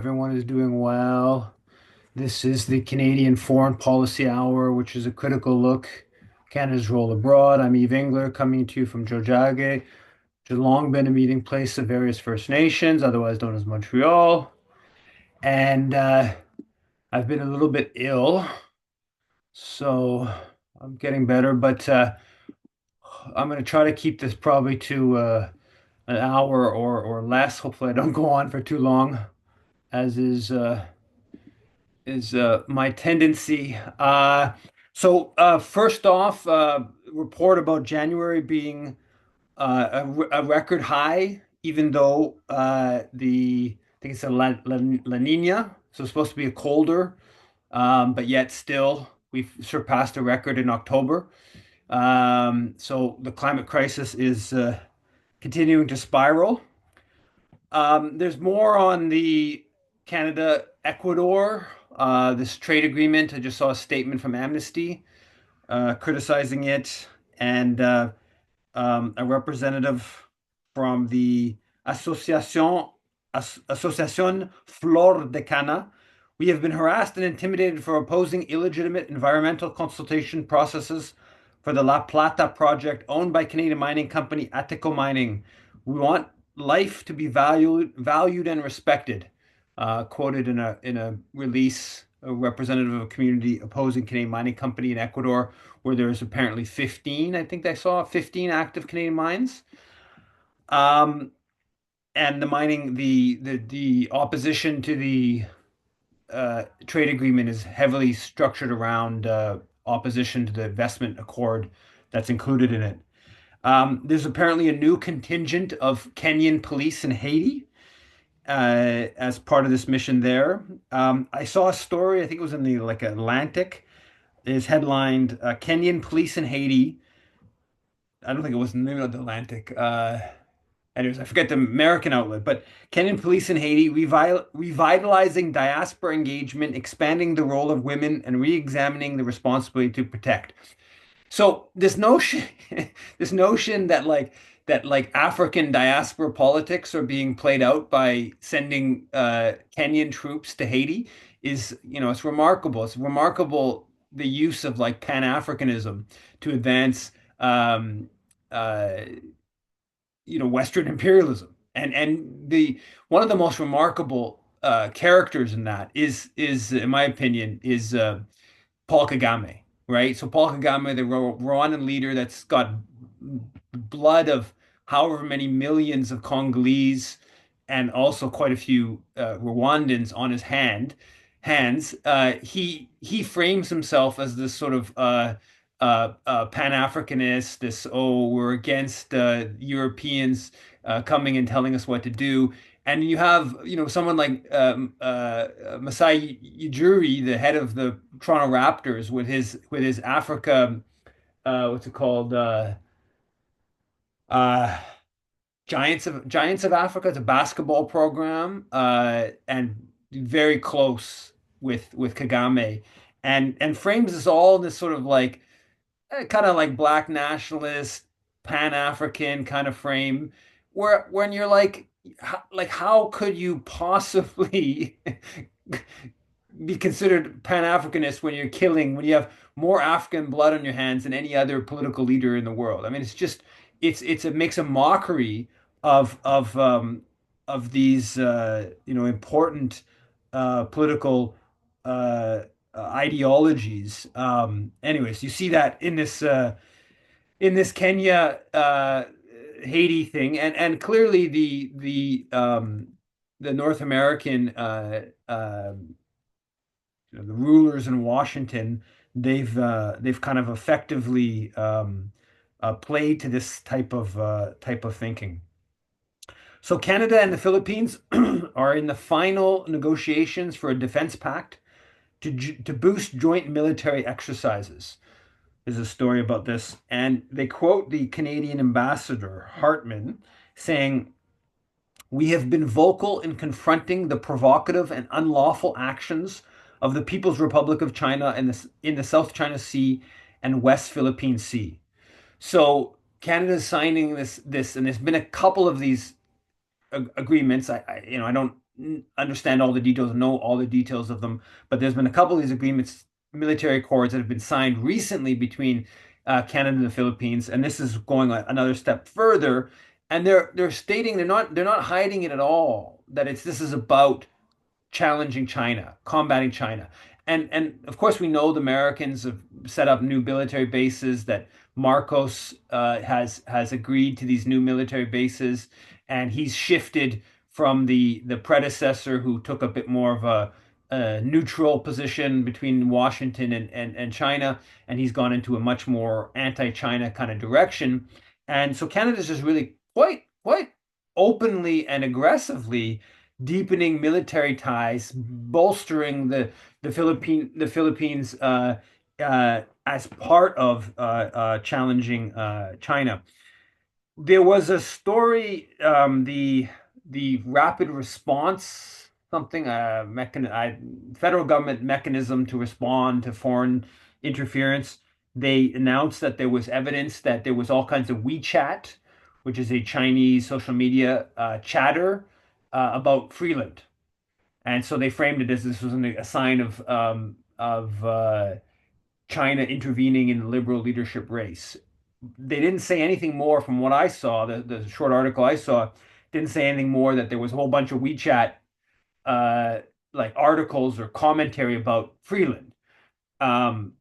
Everyone is doing well. This is the Canadian Foreign Policy Hour, which is a critical look at Canada's role abroad. I'm Yves Engler, coming to you from Jojage, which has long been a meeting place of various First Nations, otherwise known as Montreal. And I've been a little bit ill, so I'm getting better, but I'm going to try to keep this probably to an hour or less. Hopefully, I don't go on for too long, as is my tendency. First off, report about January being a record high, even though I think it's a La Nina, so it's supposed to be a colder, but yet still we've surpassed a record in October. So the climate crisis is continuing to spiral. There's more on the Canada-Ecuador, this trade agreement. I just saw a statement from Amnesty criticizing it, and a representative from the Association Flor de Cana. We have been harassed and intimidated for opposing illegitimate environmental consultation processes for the La Plata project owned by Canadian mining company Attico Mining. We want life to be valued and respected. Quoted in a release, a representative of a community opposing Canadian mining company in Ecuador, where there's apparently 15, I think I saw 15 active Canadian mines. Um, and the opposition to the trade agreement is heavily structured around opposition to the investment accord that's included in it. There's apparently a new contingent of Kenyan police in Haiti as part of this mission there. I saw a story, I think it was in the like Atlantic, is headlined Kenyan police in Haiti. I don't think it was maybe not the Atlantic. Anyways, I forget the American outlet, but Kenyan police in Haiti revitalizing diaspora engagement, expanding the role of women, and re-examining the responsibility to protect. So this notion, this notion that African diaspora politics are being played out by sending Kenyan troops to Haiti is, it's remarkable. It's remarkable the use of like Pan-Africanism to advance uh, Western imperialism. And the one of the most remarkable characters in that is in my opinion is Paul Kagame, right? So Paul Kagame, the Rwandan leader that's got blood of however many millions of Congolese and also quite a few Rwandans on his hands. He frames himself as this sort of Pan-Africanist. This, oh, we're against Europeans coming and telling us what to do. And you have, someone like Masai Ujiri, the head of the Toronto Raptors, with his Africa, what's it called? Uh, Giants of Africa. It's a basketball program, and very close with Kagame, and frames this all in this sort of like kind of like black nationalist, Pan-African kind of frame, where when you're like how could you possibly be considered Pan-Africanist when you have more African blood on your hands than any other political leader in the world? I mean, it's just it makes a mockery of these important political ideologies. Anyways, you see that in this Kenya Haiti thing, and clearly the North American the rulers in Washington, they've kind of effectively played to this type of thinking. So Canada and the Philippines are in the final negotiations for a defense pact to boost joint military exercises. There's a story about this, and they quote the Canadian ambassador Hartman saying, "We have been vocal in confronting the provocative and unlawful actions of the People's Republic of China in the South China Sea and West Philippine Sea." So Canada is signing this, and there's been a couple of these agreements. I don't understand all the details, know all the details of them, but there's been a couple of these agreements, military accords that have been signed recently between Canada and the Philippines, and this is going another step further. And they're stating they're not hiding it at all that this is about challenging China, combating China. And of course we know the Americans have set up new military bases, that Marcos has agreed to these new military bases, and he's shifted from the predecessor who took a bit more of a neutral position between Washington and China, and he's gone into a much more anti-China kind of direction. And so Canada's just really quite openly and aggressively deepening military ties, bolstering the Philippines as part of challenging China. There was a story, the rapid response, something federal government mechanism to respond to foreign interference. They announced that there was evidence that there was all kinds of WeChat, which is a Chinese social media chatter about Freeland, and so they framed it as this was a sign of China intervening in the liberal leadership race. They didn't say anything more from what I saw. The short article I saw didn't say anything more that there was a whole bunch of WeChat uh, like articles or commentary about Freeland. Um,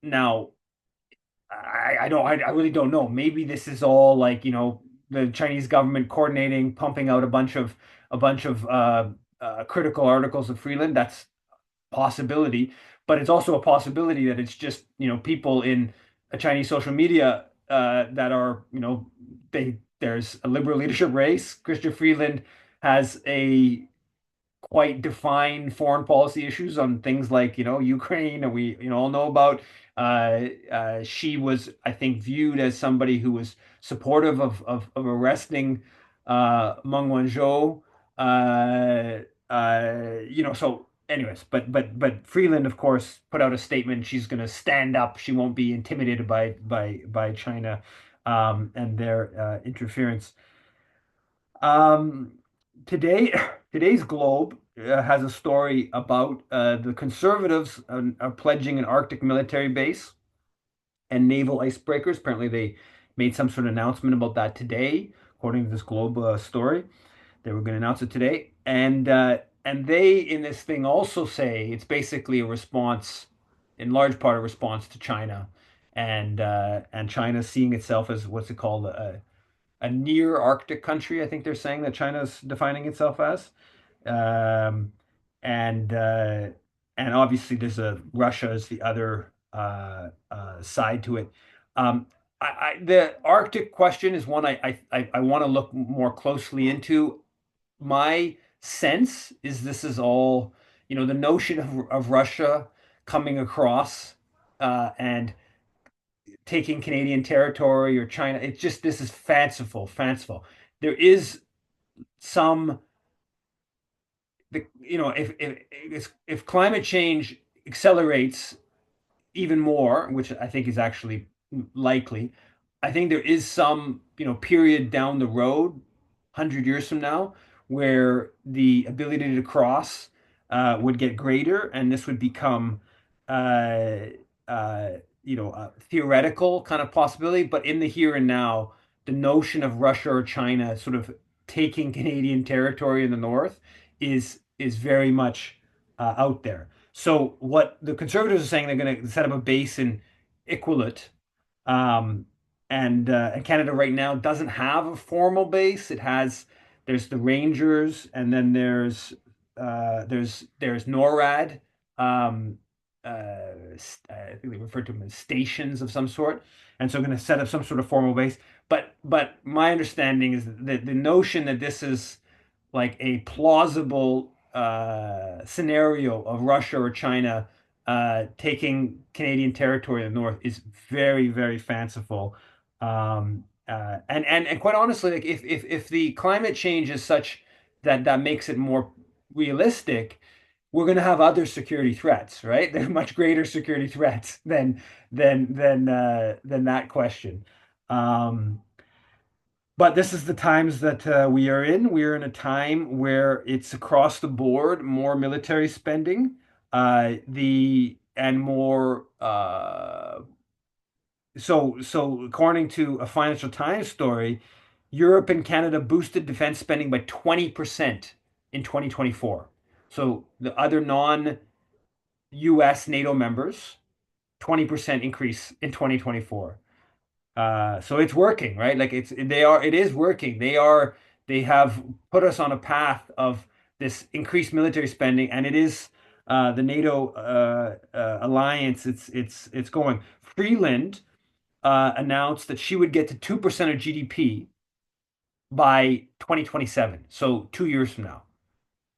Now, I really don't know. Maybe this is all like, the Chinese government coordinating, pumping out a bunch of critical articles of Freeland. That's possibility, but it's also a possibility that it's just, people in a Chinese social media that are, there's a liberal leadership race. Christopher Freeland has a quite defined foreign policy issues on things like, Ukraine, and we, all know about. She was, I think, viewed as somebody who was supportive of arresting Meng Wanzhou. So anyways, but Freeland, of course, put out a statement. She's going to stand up. She won't be intimidated by China and their interference. Um, today, today's Globe has a story about the conservatives are pledging an Arctic military base and naval icebreakers. Apparently, they made some sort of announcement about that today, according to this Globe story. They were going to announce it today, and they in this thing also say it's basically a response, in large part, a response to China, and China seeing itself as what's it called, a near Arctic country. I think they're saying that China's defining itself as. Um, and obviously there's a Russia is the other side to it. Um, the Arctic question is one I want to look more closely into. My sense is this is all, the notion of Russia coming across and taking Canadian territory or China. It's just this is fanciful. There is some, if climate change accelerates even more, which I think is actually likely, I think there is some, period down the road, 100 years from now, where the ability to cross would get greater, and this would become, uh, uh, a theoretical kind of possibility. But in the here and now, the notion of Russia or China sort of taking Canadian territory in the north is very much out there. So what the conservatives are saying, they're going to set up a base in Iqaluit, um, and Canada right now doesn't have a formal base. There's the Rangers, and then there's NORAD. Um, I think they refer to them as stations of some sort, and so going to set up some sort of formal base. But my understanding is that the notion that this is like a plausible scenario of Russia or China taking Canadian territory in the north is very fanciful. And quite honestly, like if the climate change is such that makes it more realistic, we're going to have other security threats, right? They're much greater security threats than that question. Um, But this is the times that we are in. We are in a time where it's across the board more military spending, the and more. So according to a Financial Times story, Europe and Canada boosted defense spending by 20% in 2024. So the other non-US NATO members, 20% increase in 2024. So it's working, right? Like it is working. They have put us on a path of this increased military spending, and it is the NATO alliance. It's going. Freeland announced that she would get to 2% of GDP by 2027, so 2 years from now,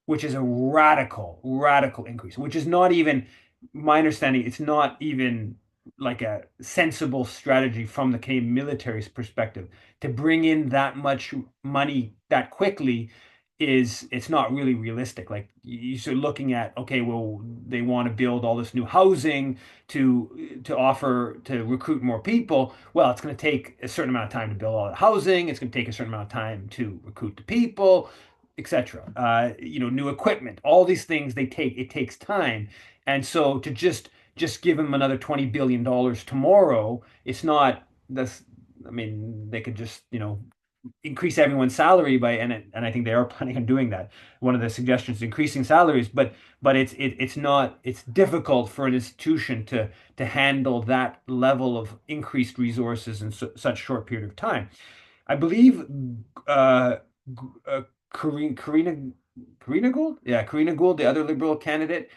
which is a radical increase, which is not even, my understanding, it's not even like a sensible strategy from the Canadian military's perspective to bring in that much money that quickly. It's not really realistic. Like you start looking at, okay, well, they want to build all this new housing to offer to recruit more people. Well, it's going to take a certain amount of time to build all the housing. It's going to take a certain amount of time to recruit the people, etc. New equipment, all these things it takes time. And so to just give them another $20 billion tomorrow, it's not this. I mean, they could just, increase everyone's salary by, and I think they are planning on doing that. One of the suggestions is increasing salaries, but it's not, it's difficult for an institution to handle that level of increased resources in such short period of time. I believe uh, Karina Gould, yeah, Karina Gould, the other Liberal candidate,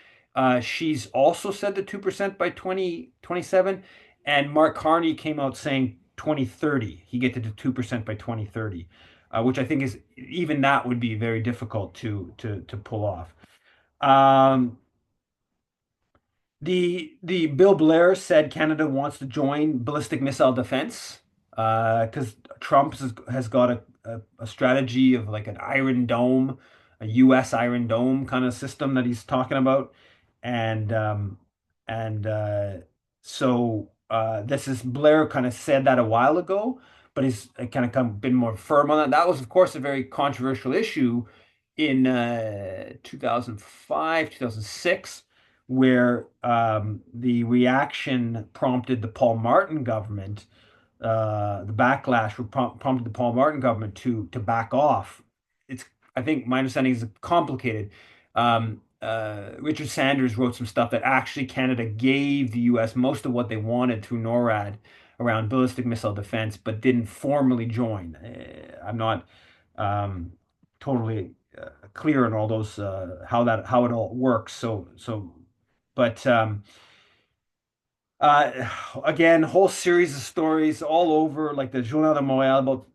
she's also said the 2% by 2027, and Mark Carney came out saying 2030 he get to 2% by 2030, which I think is, even that would be very difficult to pull off. Um, the Bill Blair said Canada wants to join ballistic missile defense because Trump has got a strategy of like an Iron Dome, a U.S. Iron Dome kind of system that he's talking about, and and so this is Blair kind of said that a while ago, but he's kind of been more firm on that. That was, of course, a very controversial issue in 2005, 2006, where the reaction prompted the Paul Martin government, the backlash prompted the Paul Martin government to back off. It's, I think my understanding is complicated. Richard Sanders wrote some stuff that actually Canada gave the U.S. most of what they wanted through NORAD around ballistic missile defense, but didn't formally join. I'm not totally clear on all those how it all works. But uh, again, whole series of stories all over, like the Journal de Montréal about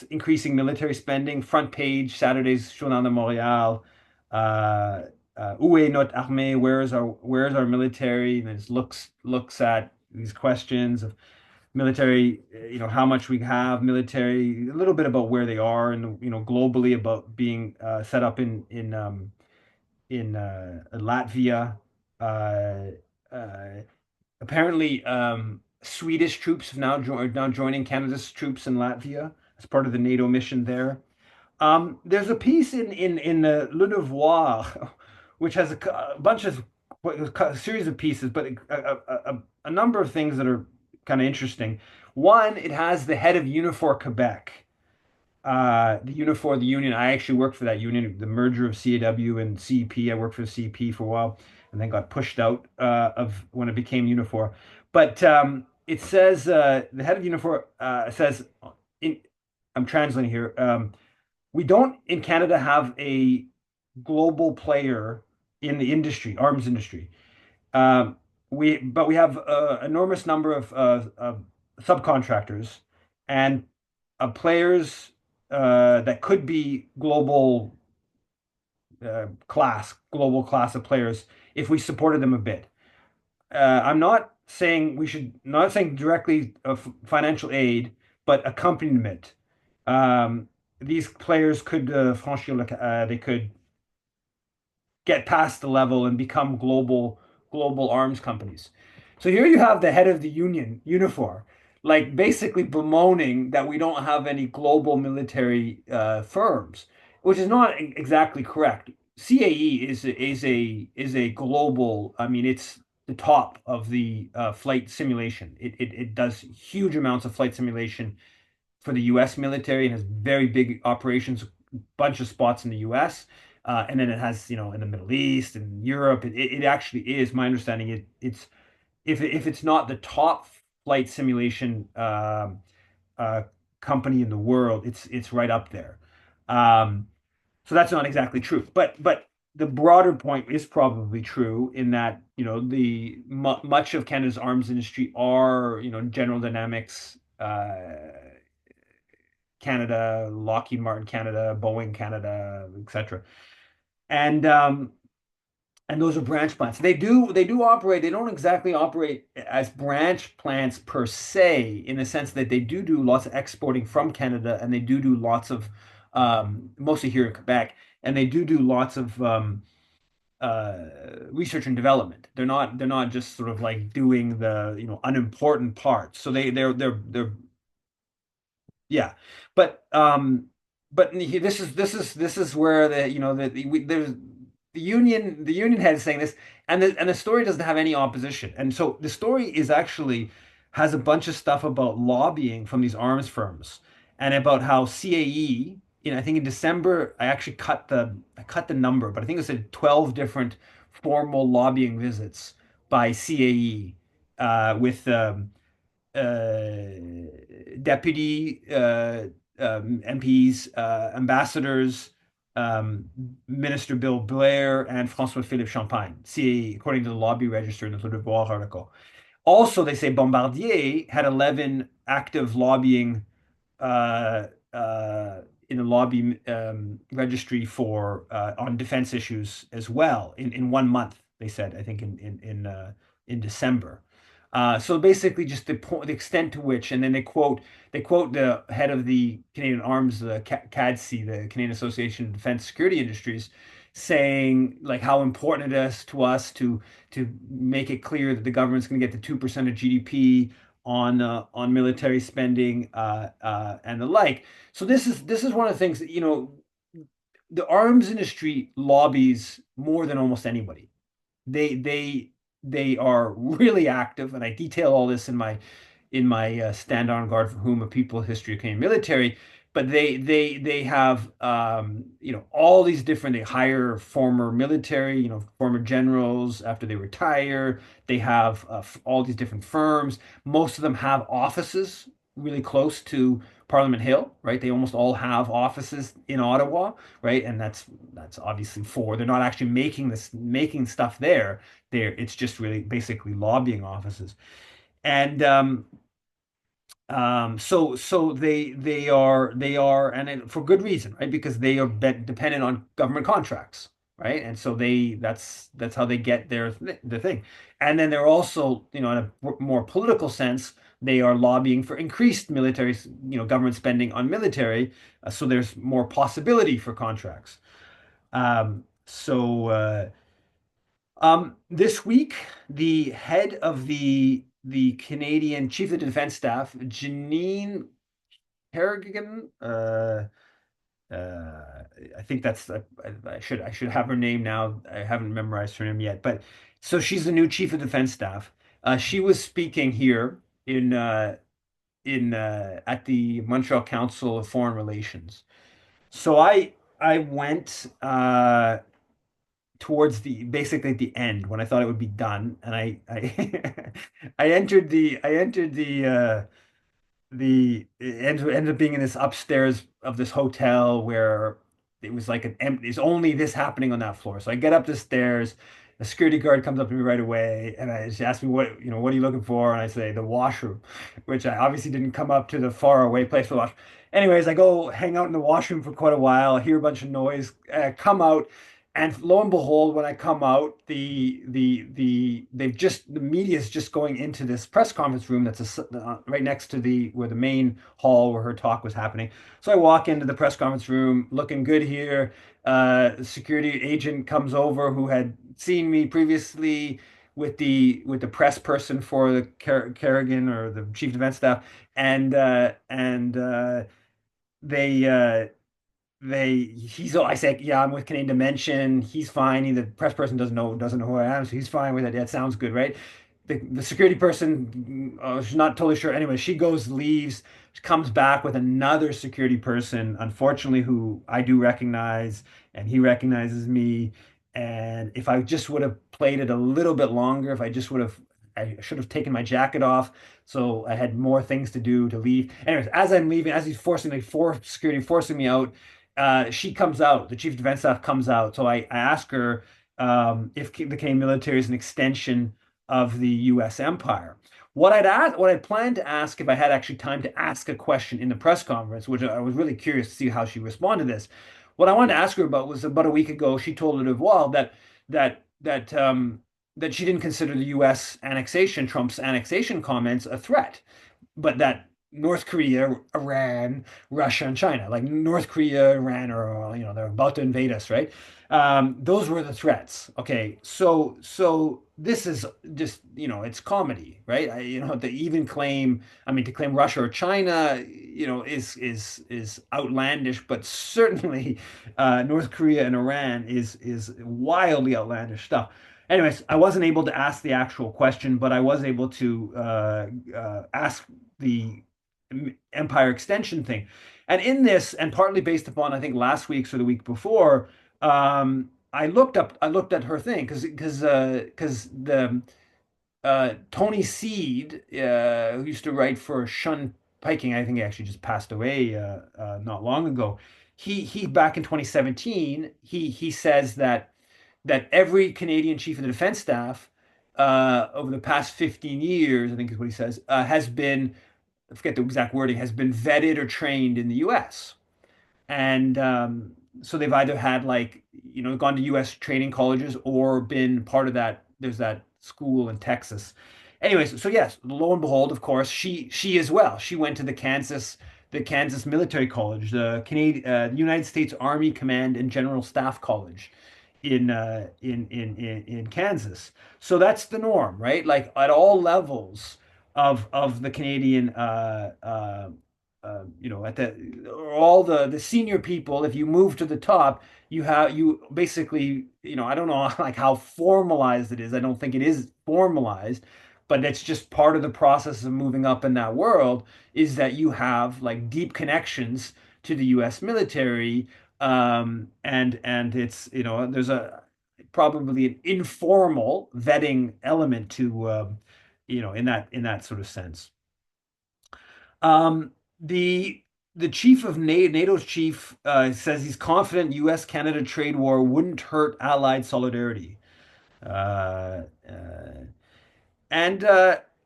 increasing military spending. Front page, Saturday's Journal de Montréal. Où est notre armée? Where is our military? And it looks at these questions of military, how much we have military, a little bit about where they are, and globally about being set up in Latvia. Uh, uh, Apparently, Swedish troops are now joining Canada's troops in Latvia as part of the NATO mission there. There's a piece in Le Devoir, which has a bunch of a series of pieces, but a number of things that are kind of interesting. One, it has the head of Unifor Quebec, the Unifor, the union. I actually worked for that union, the merger of CAW and CEP. I worked for the CEP for a while, and then got pushed out of when it became Unifor. But it says the head of Unifor says, in, I'm translating here. We don't in Canada have a global player in the industry, arms industry. Um, but we have an enormous number of subcontractors and players that could be global class of players if we supported them a bit. I'm not saying not saying directly of financial aid, but accompaniment. Um, these players could they could get past the level and become global arms companies. So here you have the head of the union, Unifor. like basically bemoaning that we don't have any global military firms, which is not exactly correct. CAE is a global. I mean, it's the top of the flight simulation. It does huge amounts of flight simulation for the U.S. military and has very big operations, bunch of spots in the U.S. And then it has, in the Middle East and Europe. It actually is, my understanding, it's if it's not the top flight simulation uh, company in the world, it's right up there. Um, so that's not exactly true, but the broader point is probably true in that the much of Canada's arms industry are General Dynamics Canada, Lockheed Martin Canada, Boeing Canada, etc. And and those are branch plants. They do operate. They don't exactly operate as branch plants per se, in the sense that they do lots of exporting from Canada, and they do lots of mostly here in Quebec, and they do lots of research and development. They're not just sort of like doing the unimportant parts. So they're yeah, but this is where the union head is saying this, and the story doesn't have any opposition, and so the story is actually has a bunch of stuff about lobbying from these arms firms, and about how CAE, I think in December I actually cut the number, but I think it said 12 different formal lobbying visits by CAE with deputy MPs, ambassadors, um, Minister Bill Blair, and François-Philippe Champagne, CAE, according to the lobby register in the Le Devoir article. Also, they say Bombardier had 11 active lobbying uh, uh, in a lobby registry for on defense issues as well in 1 month. They said, I think in December. So basically, just the extent to which, and then they quote the head of the Canadian Arms, the CADC, the Canadian Association of Defense Security Industries, saying like how important it is to us to make it clear that the government's going to get the 2% of GDP on military spending and the like. So this is one of the things that the arms industry lobbies more than almost anybody. They are really active, and I detail all this in my Stand on Guard for Whom: A People History of Canadian Military. But they have all these different. They hire former military, former generals after they retire. They have all these different firms. Most of them have offices really close to Parliament Hill, right? They almost all have offices in Ottawa, right? And that's obviously they're not actually making stuff there. It's just really basically lobbying offices. And so they are, and for good reason, right? Because they are dependent on government contracts, right? And so that's how they get their thing. And then they're also, in a more political sense, they are lobbying for increased military, government spending on military, so there's more possibility for contracts. This week, the head of the Canadian Chief of the Defense Staff, Janine Kerrigan, I think I should have her name now. I haven't memorized her name yet, but so she's the new Chief of Defense Staff. She was speaking here in at the Montreal Council of Foreign Relations. So I went towards the basically at the end when I thought it would be done, and I it ended up being in this upstairs of this hotel where it was like there's only this happening on that floor. So I get up the stairs, the security guard comes up to me right away, and I just asked me what are you looking for? And I say the washroom, which I obviously didn't come up to the far away place for the washroom. Anyways, I go hang out in the washroom for quite a while. I hear a bunch of noise, come out, and lo and behold, when I come out, the media is just going into this press conference room that's right next to where the main hall where her talk was happening. So I walk into the press conference room, looking good here. The security agent comes over who had seen me previously with the press person for the Kerrigan or the chief defense staff, and they he's I say, yeah, I'm with Canadian Dimension. He's fine. The press person doesn't know who I am, so he's fine with it. That sounds good, right? The security person, she's not totally sure. Anyway, she goes, leaves, she comes back with another security person, unfortunately, who I do recognize, and he recognizes me. And if I just would have played it a little bit longer, if I just would have, I should have taken my jacket off, so I had more things to do to leave. Anyways, as I'm leaving, as he's forcing like four security forcing me out, she comes out. The chief of defense staff comes out. So I ask her if the Canadian military is an extension of the U.S. empire. What I'd planned to ask if I had actually time to ask a question in the press conference, which I was really curious to see how she responded to this. What I wanted to ask her about was about a week ago, she told her Wall that she didn't consider the U.S. annexation, Trump's annexation comments, a threat, but that North Korea, Iran, Russia, and China, like North Korea, Iran, or they're about to invade us, right? Those were the threats. Okay, so this is just it's comedy, right? To even claim, I mean, to claim Russia or China, is outlandish, but certainly North Korea and Iran is wildly outlandish stuff. Anyways, I wasn't able to ask the actual question, but I was able to ask the empire extension thing. And in this, and partly based upon I think last week's or the week before, I looked at her thing because the Tony Seed, who used to write for Shun Piking, I think he actually just passed away not long ago. He back in 2017, he says that every Canadian chief of the defense staff over the past 15 years, I think is what he says, has been, I forget the exact wording, has been vetted or trained in the US. And so they've either had gone to US training colleges or been part of that. There's that school in Texas. Anyways, so yes, lo and behold, of course, she as well. She went to the Kansas Military College, the United States Army Command and General Staff College in Kansas. So that's the norm, right? Like at all levels of the Canadian at all the senior people, if you move to the top, you basically, I don't know like how formalized it is. I don't think it is formalized, but it's just part of the process of moving up in that world is that you have like deep connections to the US military, and it's there's a probably an informal vetting element to in that sort of sense. Um, the the chief of NATO's chief says he's confident U.S.-Canada trade war wouldn't hurt allied solidarity. Uh, uh, and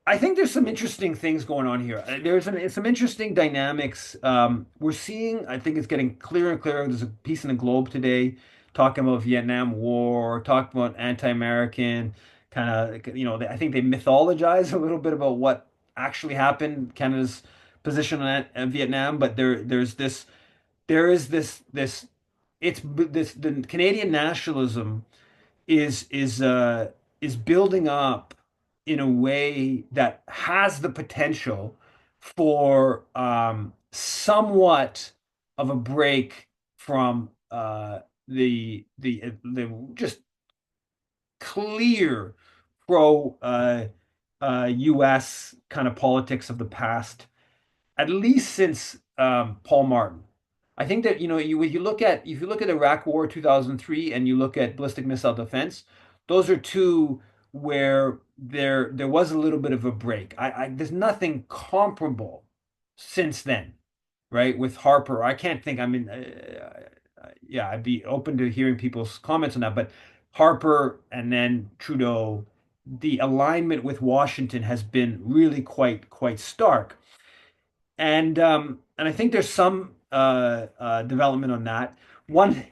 I think there's some interesting things going on here. There's some interesting dynamics. We're seeing, I think it's getting clearer and clearer. There's a piece in the Globe today talking about Vietnam War, talking about anti-American kind of, I think they mythologize a little bit about what actually happened, Canada's position on Vietnam, but there is this, the Canadian nationalism is building up in a way that has the potential for somewhat of a break from the just clear pro US kind of politics of the past, at least since Paul Martin. I think that you look at if you look at Iraq War 2003 and you look at ballistic missile defense, those are two where there was a little bit of a break. There's nothing comparable since then, right? With Harper, I can't think. I mean, yeah, I'd be open to hearing people's comments on that, but Harper and then Trudeau, the alignment with Washington has been really quite stark. And I think there's some development on that. One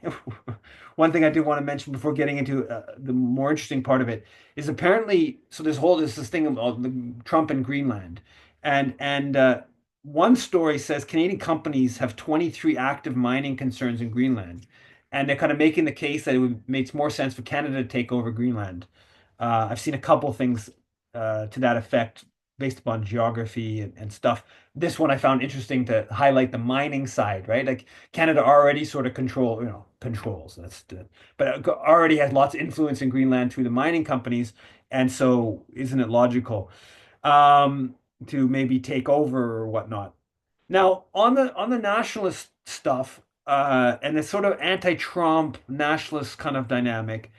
one thing I do want to mention before getting into the more interesting part of it is apparently so there's this thing about the Trump and Greenland, and one story says Canadian companies have 23 active mining concerns in Greenland, and they're kind of making the case that makes more sense for Canada to take over Greenland. I've seen a couple things to that effect based upon geography and stuff. This one I found interesting to highlight the mining side, right? Like Canada already sort of controls. But already has lots of influence in Greenland through the mining companies, and so isn't it logical um, to maybe take over or whatnot? Now, on the nationalist stuff, and the sort of anti-Trump nationalist kind of dynamic,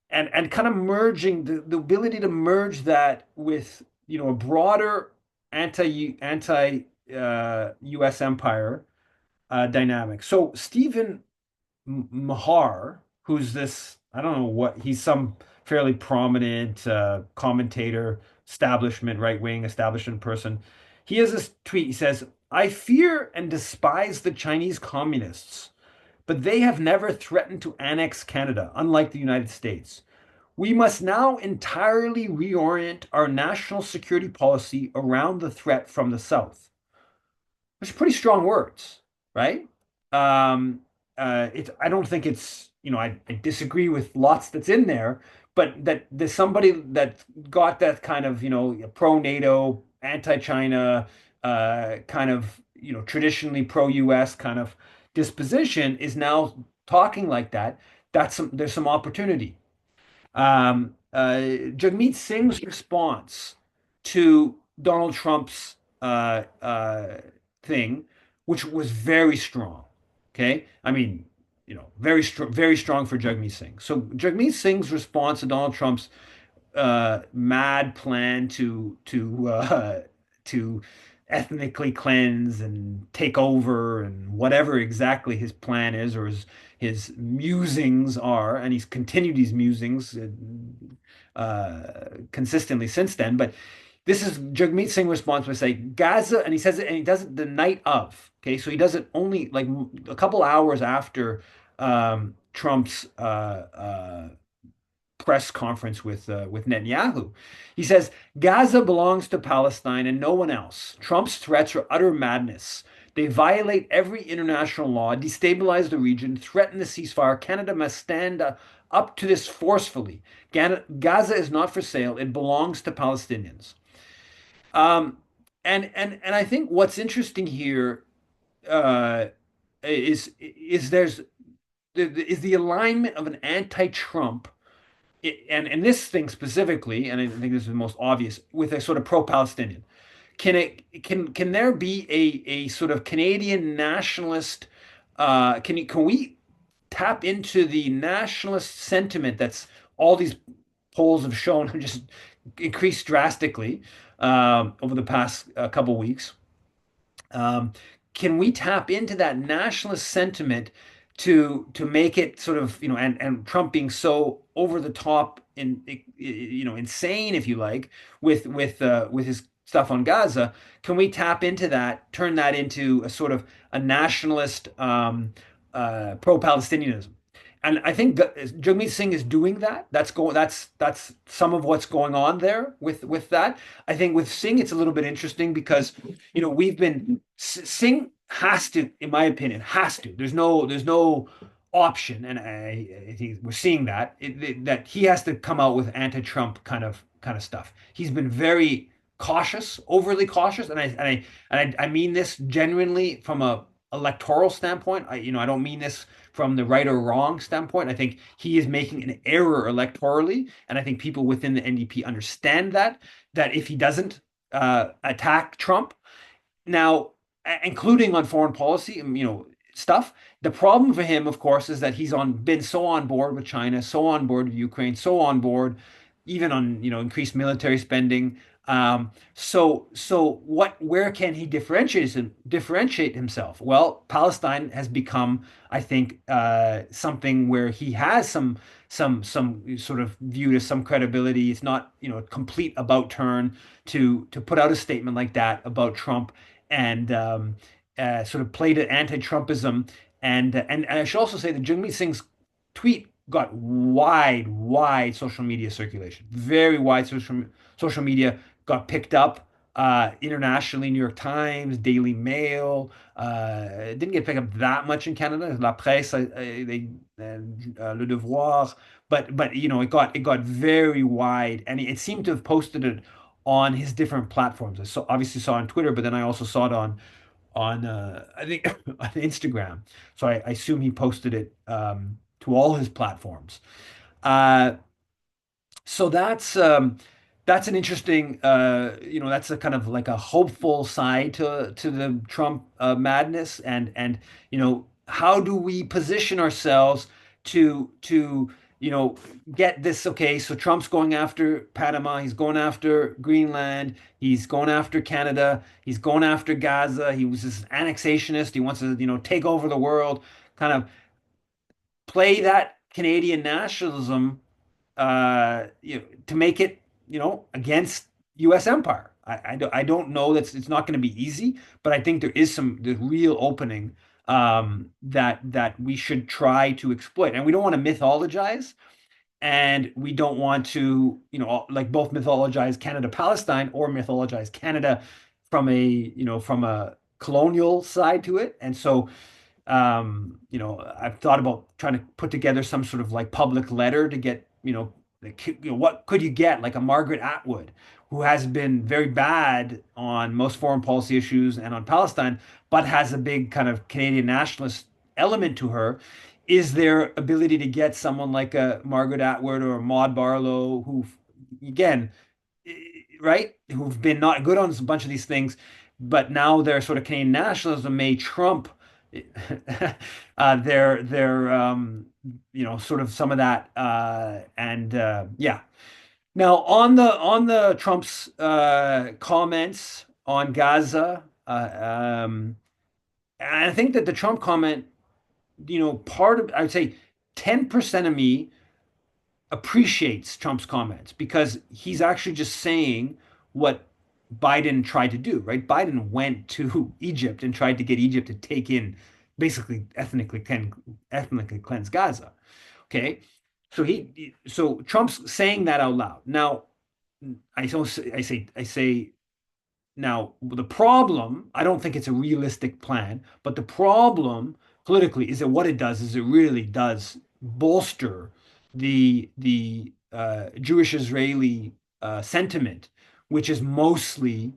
and kind of merging the ability to merge that with, a broader anti US empire dynamic. So Stephen Mahar, who's this, I don't know what, he's some fairly prominent commentator, establishment, right-wing establishment person. He has this tweet. He says, I fear and despise the Chinese communists, but they have never threatened to annex Canada, unlike the United States. We must now entirely reorient our national security policy around the threat from the South. Which are pretty strong words, right? Um, I don't think it's, I disagree with lots that's in there, but that there's somebody that got that kind of, pro-NATO, anti-China, kind of, traditionally pro-US kind of disposition is now talking like that. There's some opportunity. Jagmeet Singh's response to Donald Trump's thing, which was very strong. Okay, I mean, very strong for Jagmeet Singh. So Jagmeet Singh's response to Donald Trump's mad plan to ethnically cleanse and take over and whatever exactly his plan is or his musings are, and he's continued these musings consistently since then. But this is Jagmeet Singh response by saying Gaza, and he says it, and he does it the night of. Okay, so he does it only like a couple hours after Trump's press conference with Netanyahu. He says Gaza belongs to Palestine and no one else. Trump's threats are utter madness. They violate every international law, destabilize the region, threaten the ceasefire. Canada must stand up to this forcefully. Gaza is not for sale. It belongs to Palestinians. Um, and I think what's interesting here uh, is the alignment of an anti-Trump and this thing specifically, and I think this is the most obvious, with a sort of pro-Palestinian. Can there be a sort of Canadian nationalist? Can we tap into the nationalist sentiment that's all these polls have shown have just increased drastically over the past couple weeks? Um, can we tap into that nationalist sentiment to make it sort of, and Trump being so over the top in, insane, if you like, with his stuff on Gaza? Can we tap into that, turn that into a sort of a nationalist pro-Palestinianism? And I think Jagmeet Singh is doing that. That's some of what's going on there with that. I think with Singh, it's a little bit interesting because we've been Singh has to, in my opinion, has to. There's no option, and I think we're seeing that he has to come out with anti-Trump kind of stuff. He's been very cautious, overly cautious, and I mean this genuinely from a electoral standpoint. I don't mean this from the right or wrong standpoint. I think he is making an error electorally, and I think people within the NDP understand that if he doesn't attack Trump now, including on foreign policy, stuff. The problem for him, of course, is that he's been so on board with China, so on board with Ukraine, so on board, even on increased military spending. Where can he differentiate himself? Well, Palestine has become, I think, something where he has some sort of viewed as some credibility. It's not, a complete about turn to put out a statement like that about Trump and sort of played at anti-Trumpism. And I should also say that Jagmeet Singh's tweet got wide social media circulation, very wide social media, got picked up internationally. New York Times, Daily Mail. It didn't get picked up that much in Canada. La Presse, Le Devoir, but it got very wide, and it seemed to have posted it on his different platforms. I obviously saw it on Twitter, but then I also saw it on I think on Instagram. So I assume he posted it to all his platforms. Uh, so that's an interesting that's a kind of like a hopeful side to the Trump madness, and how do we position ourselves to get this. Okay, so Trump's going after Panama, he's going after Greenland, he's going after Canada, he's going after Gaza. He was this annexationist, he wants to take over the world, kind of play that Canadian nationalism to make it, against U.S. empire. I don't know that it's not going to be easy, but I think there's real opening that we should try to exploit, and we don't want to mythologize, and we don't want to, like both mythologize Canada Palestine or mythologize Canada from a colonial side to it, and so I've thought about trying to put together some sort of like public letter to get, what could you get, like a Margaret Atwood, who has been very bad on most foreign policy issues and on Palestine, but has a big kind of Canadian nationalist element to her. Is there ability to get someone like a Margaret Atwood or a Maud Barlow, who, again, right, who've been not good on a bunch of these things, but now their sort of Canadian nationalism may trump sort of some of that, and yeah. Now on the Trump's comments on Gaza, and I think that the Trump comment, part of, I would say 10% of me appreciates Trump's comments, because he's actually just saying what Biden tried to do, right? Biden went to Egypt and tried to get Egypt to take in, basically ethnically cleanse Gaza. Okay. So Trump's saying that out loud. Now, I say now, the problem, I don't think it's a realistic plan, but the problem politically is that what it does is it really does bolster the Jewish Israeli sentiment, which is mostly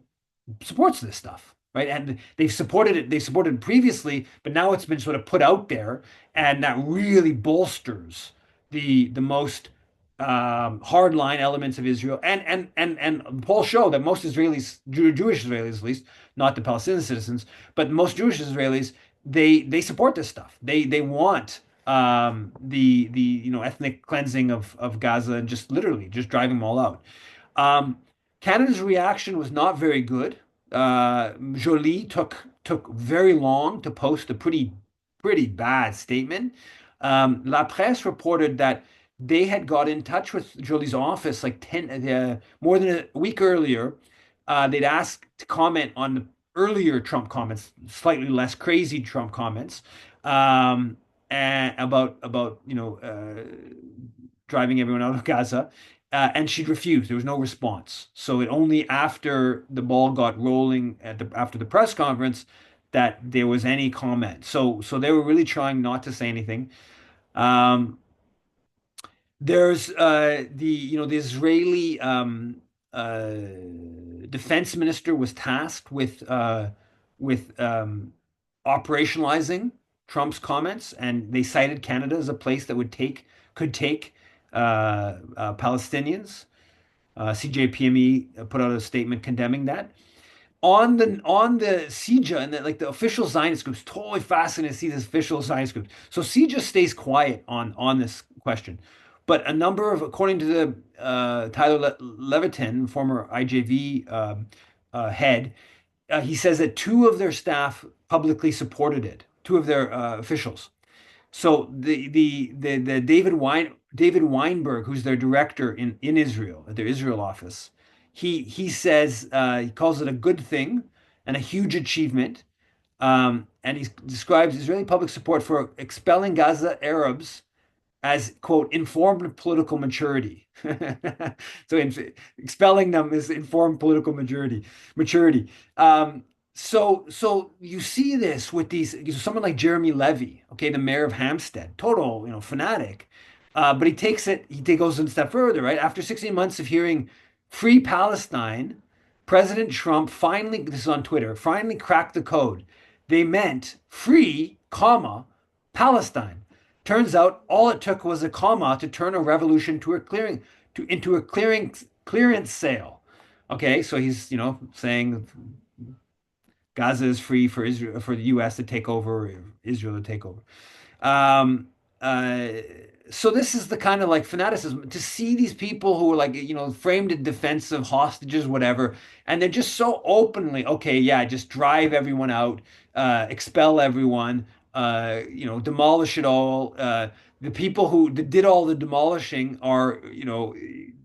supports this stuff, right? And they've supported it. They supported it previously, but now it's been sort of put out there, and that really bolsters the most hardline elements of Israel. And polls show that most Israelis, Jewish Israelis at least, not the Palestinian citizens, but most Jewish Israelis, they support this stuff. They want the ethnic cleansing of Gaza, and just literally just driving them all out. Um, Canada's reaction was not very good. Joly took very long to post a pretty bad statement. La Presse reported that they had got in touch with Joly's office like more than a week earlier. They'd asked to comment on the earlier Trump comments, slightly less crazy Trump comments, and about driving everyone out of Gaza. And she'd refused. There was no response. So it only after the ball got rolling after the press conference that there was any comment. So they were really trying not to say anything. Um, there's the Israeli defense minister was tasked with operationalizing Trump's comments, and they cited Canada as a place that could take Palestinians. CJPME put out a statement condemning that. On the CJA, and like the official Zionist groups, totally fascinated to see this official Zionist group. So CJA stays quiet on this question, but according to the Tyler Levitin, former IJV head, he says that two of their staff publicly supported it, two of their officials. So the David Weinberg, who's their director in Israel at their Israel office, he says, he calls it a good thing and a huge achievement, and he describes Israeli public support for expelling Gaza Arabs as, quote, informed political maturity. So expelling them is informed political maturity. So you see this with someone like Jeremy Levy, okay, the mayor of Hampstead, total, fanatic. But he goes a step further, right? After 16 months of hearing free Palestine, President Trump finally, this is on Twitter, finally cracked the code. They meant free, comma, Palestine. Turns out all it took was a comma to turn a revolution into a clearance sale. Okay, so he's, saying Gaza is free for Israel, for the US to take over, Israel to take over. Um, uh, so this is the kind of like fanaticism to see these people who are like, framed in defense of hostages, whatever, and they're just so openly, okay, yeah, just drive everyone out, expel everyone, demolish it all. The people who did all the demolishing are,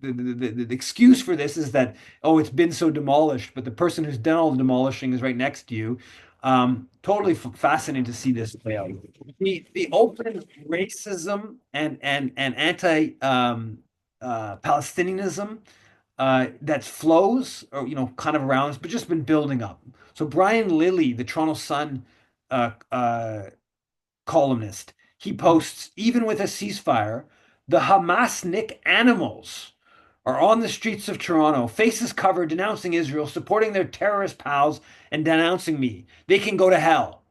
the excuse for this is that, oh, it's been so demolished, but the person who's done all the demolishing is right next to you. Totally fascinating to see this play out. The open racism and anti Palestinianism that flows, or kind of around, but just been building up. So Brian Lilly, the Toronto Sun uh, uh, columnist, he posts, even with a ceasefire, the Hamasnik animals are on the streets of Toronto, faces covered, denouncing Israel, supporting their terrorist pals, and denouncing me. They can go to hell.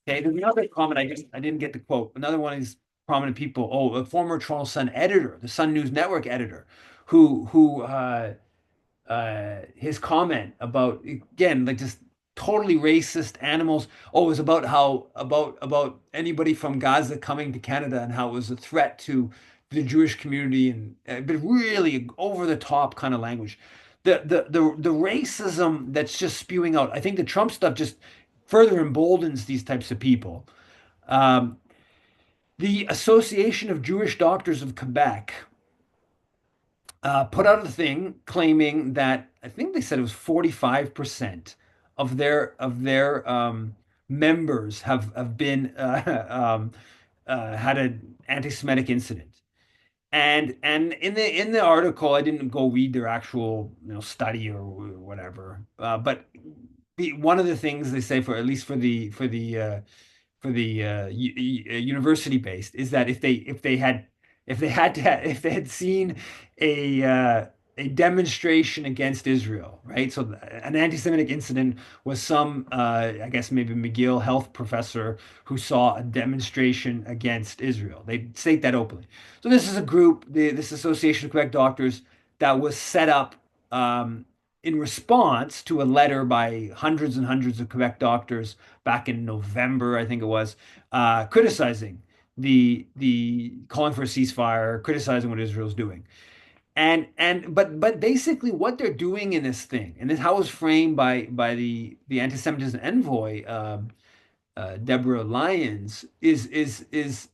Okay, there's another comment I didn't get the quote. Another one of these prominent people. Oh, a former Toronto Sun editor, the Sun News Network editor, who his comment about, again, like, just totally racist animals. Oh, it was about how about anybody from Gaza coming to Canada and how it was a threat to the Jewish community, and but really over the top kind of language. The racism that's just spewing out. I think the Trump stuff just further emboldens these types of people. Um, the Association of Jewish Doctors of Quebec put out a thing claiming that, I think they said it was 45% of their members have been had an anti-Semitic incident. And in the article, I didn't go read their actual study or whatever. But one of the things they say, for at least for the university based, is that if they had seen a demonstration against Israel, right? So an anti-Semitic incident was some, I guess maybe McGill health professor who saw a demonstration against Israel. They state that openly. So this is a group, this Association of Quebec Doctors, that was set up in response to a letter by hundreds and hundreds of Quebec doctors back in November, I think it was, criticizing the calling for a ceasefire, criticizing what Israel's doing. But basically what they're doing in this thing, and this how it was framed by the anti-Semitism envoy, Deborah Lyons, is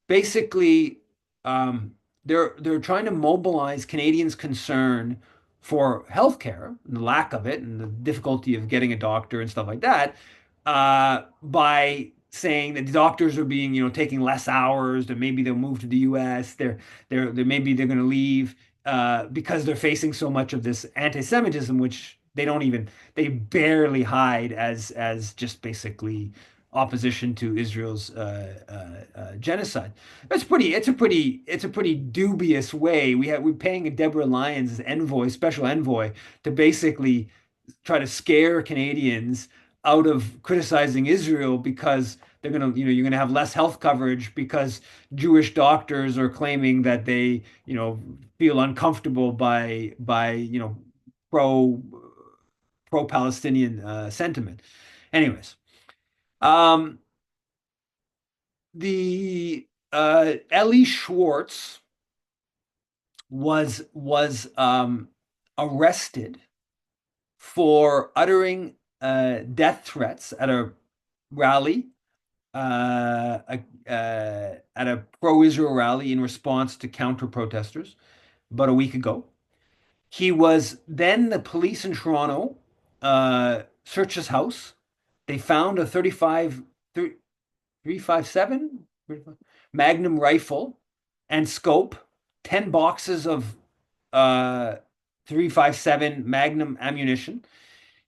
basically, they're trying to mobilize Canadians' concern for healthcare and the lack of it and the difficulty of getting a doctor and stuff like that, by saying that the doctors are being, taking less hours, that maybe they'll move to the US, they're maybe they're going to leave because they're facing so much of this anti-Semitism, which they barely hide as just basically opposition to Israel's genocide. It's a pretty dubious way. We're paying a Deborah Lyons special envoy, to basically try to scare Canadians out of criticizing Israel, because you're gonna have less health coverage because Jewish doctors are claiming that they, feel uncomfortable by pro pro-Palestinian sentiment. Anyways, um, the Ellie Schwartz was arrested for uttering death threats at a rally, at a pro-Israel rally in response to counter-protesters about a week ago. The police in Toronto searched his house. They found a 357 Magnum rifle and scope, 10 boxes of uh 357 Magnum ammunition.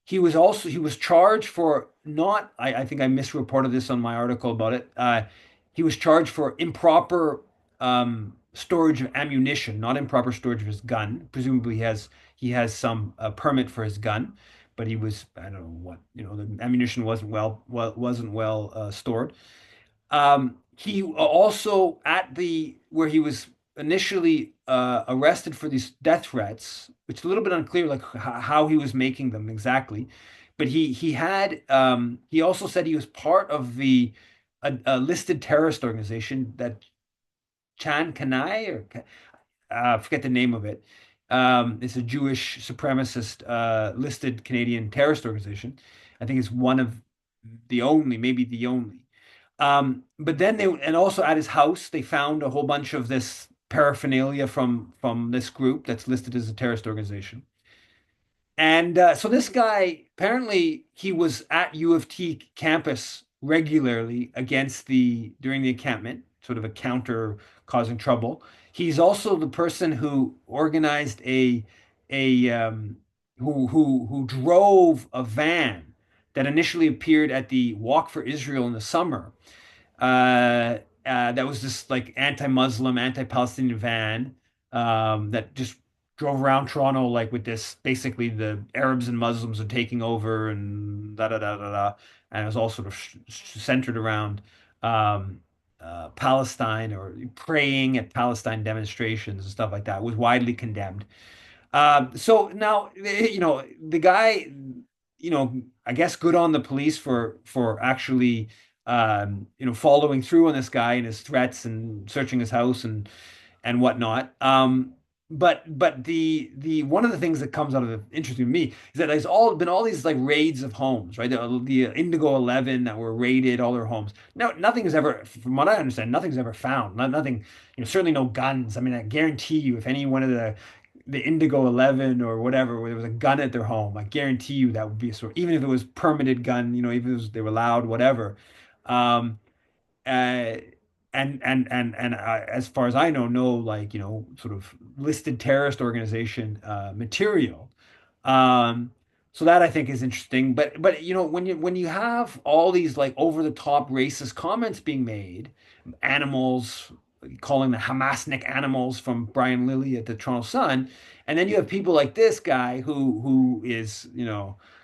He was charged for not, I think I misreported this on my article about it. He was charged for improper storage of ammunition, not improper storage of his gun. Presumably, he has some permit for his gun, but he was, I don't know what, the ammunition wasn't well stored. He also, at the where he was initially arrested for these death threats, which is a little bit unclear, like how he was making them exactly. But he also said he was part of a listed terrorist organization that Chan Kanai, or I forget the name of it. It's a Jewish supremacist listed Canadian terrorist organization. I think it's one of the only, maybe the only. But then and also at his house, they found a whole bunch of this paraphernalia from this group that's listed as a terrorist organization. And so this guy, apparently, he was at U of T campus regularly during the encampment, sort of a counter causing trouble. He's also the person who organized who drove a van that initially appeared at the Walk for Israel in the summer, that was this like anti-Muslim, anti-Palestinian van that just drove around Toronto like with this basically the Arabs and Muslims are taking over and da da da da da, and it was all sort of centered around um, Palestine or praying at Palestine demonstrations and stuff like that. It was widely condemned. So now, the guy, I guess good on the police for actually, following through on this guy and his threats and searching his house and whatnot. But the one of the things that comes out of it interesting to me is that there's all these like raids of homes, right? The Indigo 11 that were raided, all their homes. Now, nothing is ever, from what I understand, nothing's ever found. Nothing, certainly no guns. I mean, I guarantee you, if any one of the Indigo 11 or whatever, where there was a gun at their home, I guarantee you that would be a sort, even if it was permitted gun, even if they were loud, whatever. Um, uh, as far as I know, no like sort of listed terrorist organization material. Um, so that I think is interesting. But when you have all these like over the top racist comments being made, animals calling the Hamasnik animals from Brian Lilly at the Toronto Sun, and then you have people like this guy who is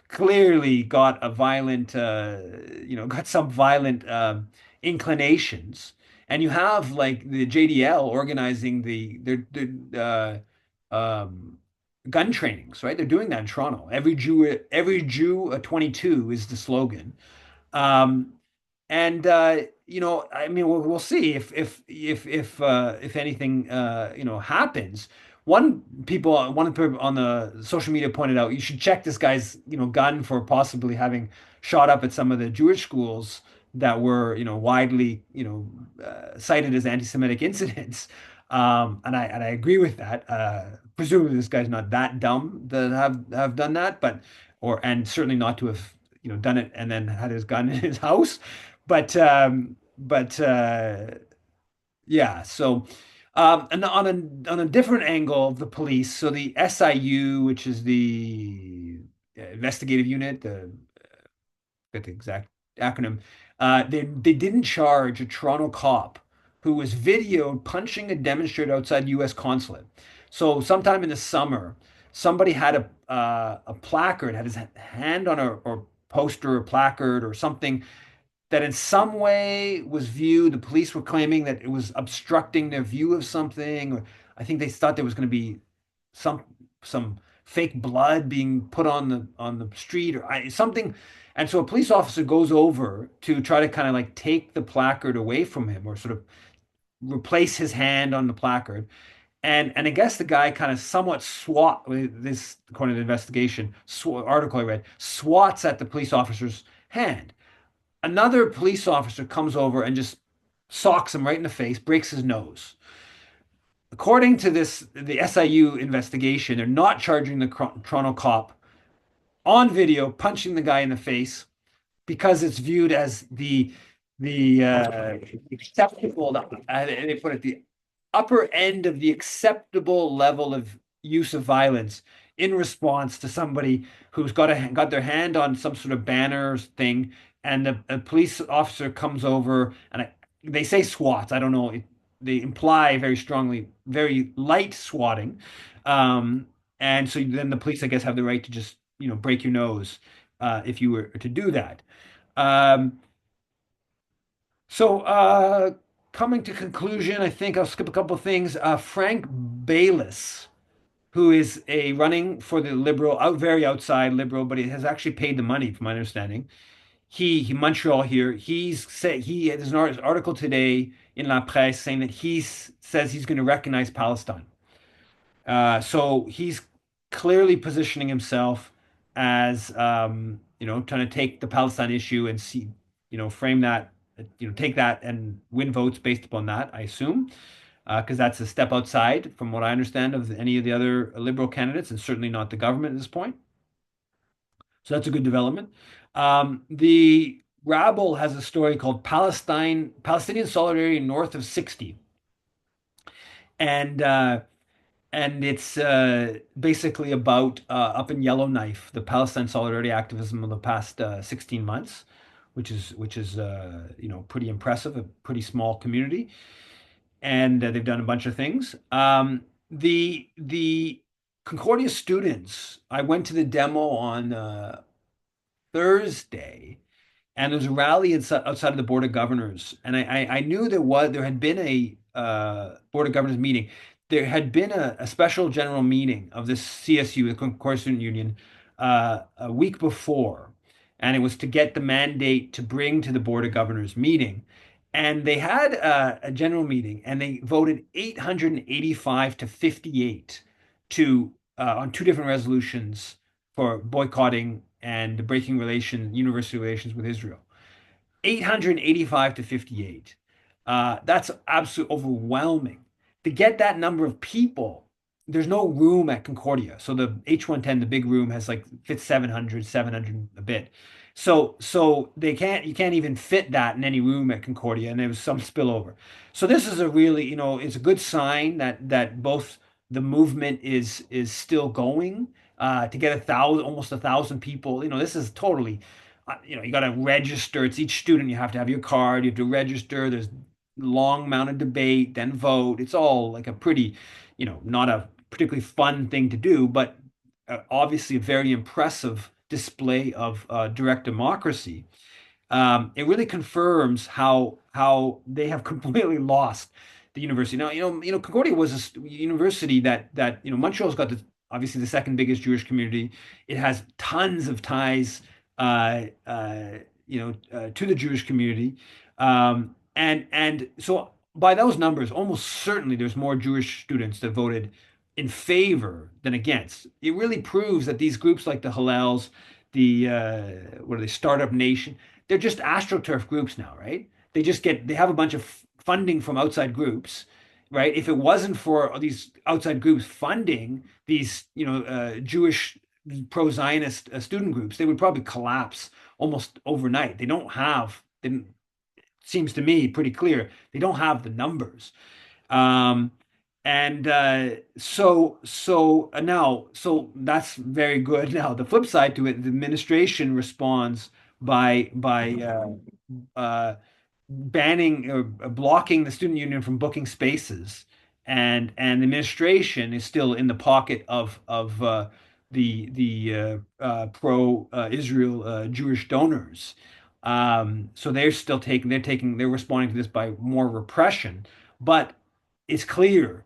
clearly got a violent got some violent inclinations, and you have like the JDL organizing um, gun trainings, right? They're doing that in Toronto. Every Jew a 22 is the slogan. Um, and I mean, we'll see if anything happens. One people on the social media pointed out you should check this guy's gun for possibly having shot up at some of the Jewish schools that were widely cited as anti-Semitic incidents. And I agree with that. Presumably this guy's not that dumb to have done that, and certainly not to have done it and then had his gun in his house. But yeah. So and on a different angle of the police, so the SIU, which is the investigative unit, get the exact acronym. They didn't charge a Toronto cop who was videoed punching a demonstrator outside U.S. consulate. So sometime in the summer, somebody had a placard, had his hand on a or poster or placard or something that in some way was viewed. The police were claiming that it was obstructing their view of something. Or I think they thought there was going to be some some fake blood being put on the street or something. And so a police officer goes over to try to kind of like take the placard away from him or sort of replace his hand on the placard. And I guess the guy kind of somewhat this, according to the investigation article I read, swats at the police officer's hand. Another police officer comes over and just socks him right in the face, breaks his nose. According to the SIU investigation, they're not charging the Toronto cop on video punching the guy in the face because it's viewed as the acceptable. They put it the upper end of the acceptable level of use of violence in response to somebody who's got their hand on some sort of banner thing, and a police officer comes over and they say swats. I don't know. they imply very strongly very light swatting, um, and so then the police, I guess, have the right to just break your nose if you were to do that. Um, so coming to conclusion, I think I'll skip a couple of things. Frank Bayless, who is a running for the liberal, very outside liberal, but he has actually paid the money, from my understanding. He Montreal here. He's said there's an article today in La Presse saying that says he's going to recognize Palestine. So he's clearly positioning himself as trying to take the Palestine issue and see frame that, take that and win votes based upon that, I assume, because that's a step outside from what I understand of any of the other liberal candidates, and certainly not the government at this point. So that's a good development. The Rabble has a story called Palestinian Solidarity North of 60. And it's basically about up in Yellowknife, the Palestine solidarity activism of the past 16 months, which is pretty impressive, a pretty small community, and they've done a bunch of things. The Concordia students, I went to the demo on Thursday, and there's a rally outside of the Board of Governors, and I knew there had been a Board of Governors meeting. There had been a special general meeting of this CSU, the Concordia Student Union, a week before, and it was to get the mandate to bring to the Board of Governors meeting. And they had a general meeting, and they voted 885 to 58 to on two different resolutions for boycotting and breaking university relations with Israel. 885 to 58. That's absolutely overwhelming. To get that number of people, there's no room at Concordia. So the H110, the big room, has like fits 700 a bit. So you can't even fit that in any room at Concordia, and there was some spillover. So this is a really, it's a good sign that both the movement is still going. To get almost 1,000 people, this is totally, you got to register. It's each student. You have to have your card. You have to register. There's long amount of debate, then vote. It's all like a pretty, not a particularly fun thing to do, but obviously a very impressive display of direct democracy. It really confirms how they have completely lost the university. Now, Concordia was a university that Montreal's got obviously the second biggest Jewish community. It has tons of ties, to the Jewish community, and so by those numbers, almost certainly there's more Jewish students that voted in favor than against. It really proves that these groups like the Hillels, the what are they, Startup Nation, they're just astroturf groups now, right? They have a bunch of funding from outside groups, right? If it wasn't for these outside groups funding these, Jewish pro-Zionist student groups, they would probably collapse almost overnight. They seems to me pretty clear, they don't have the numbers. Um, and so that's very good. Now, the flip side to it, the administration responds by banning or blocking the student union from booking spaces, and the administration is still in the pocket of the pro Israel Jewish donors. So they're responding to this by more repression, but it's clear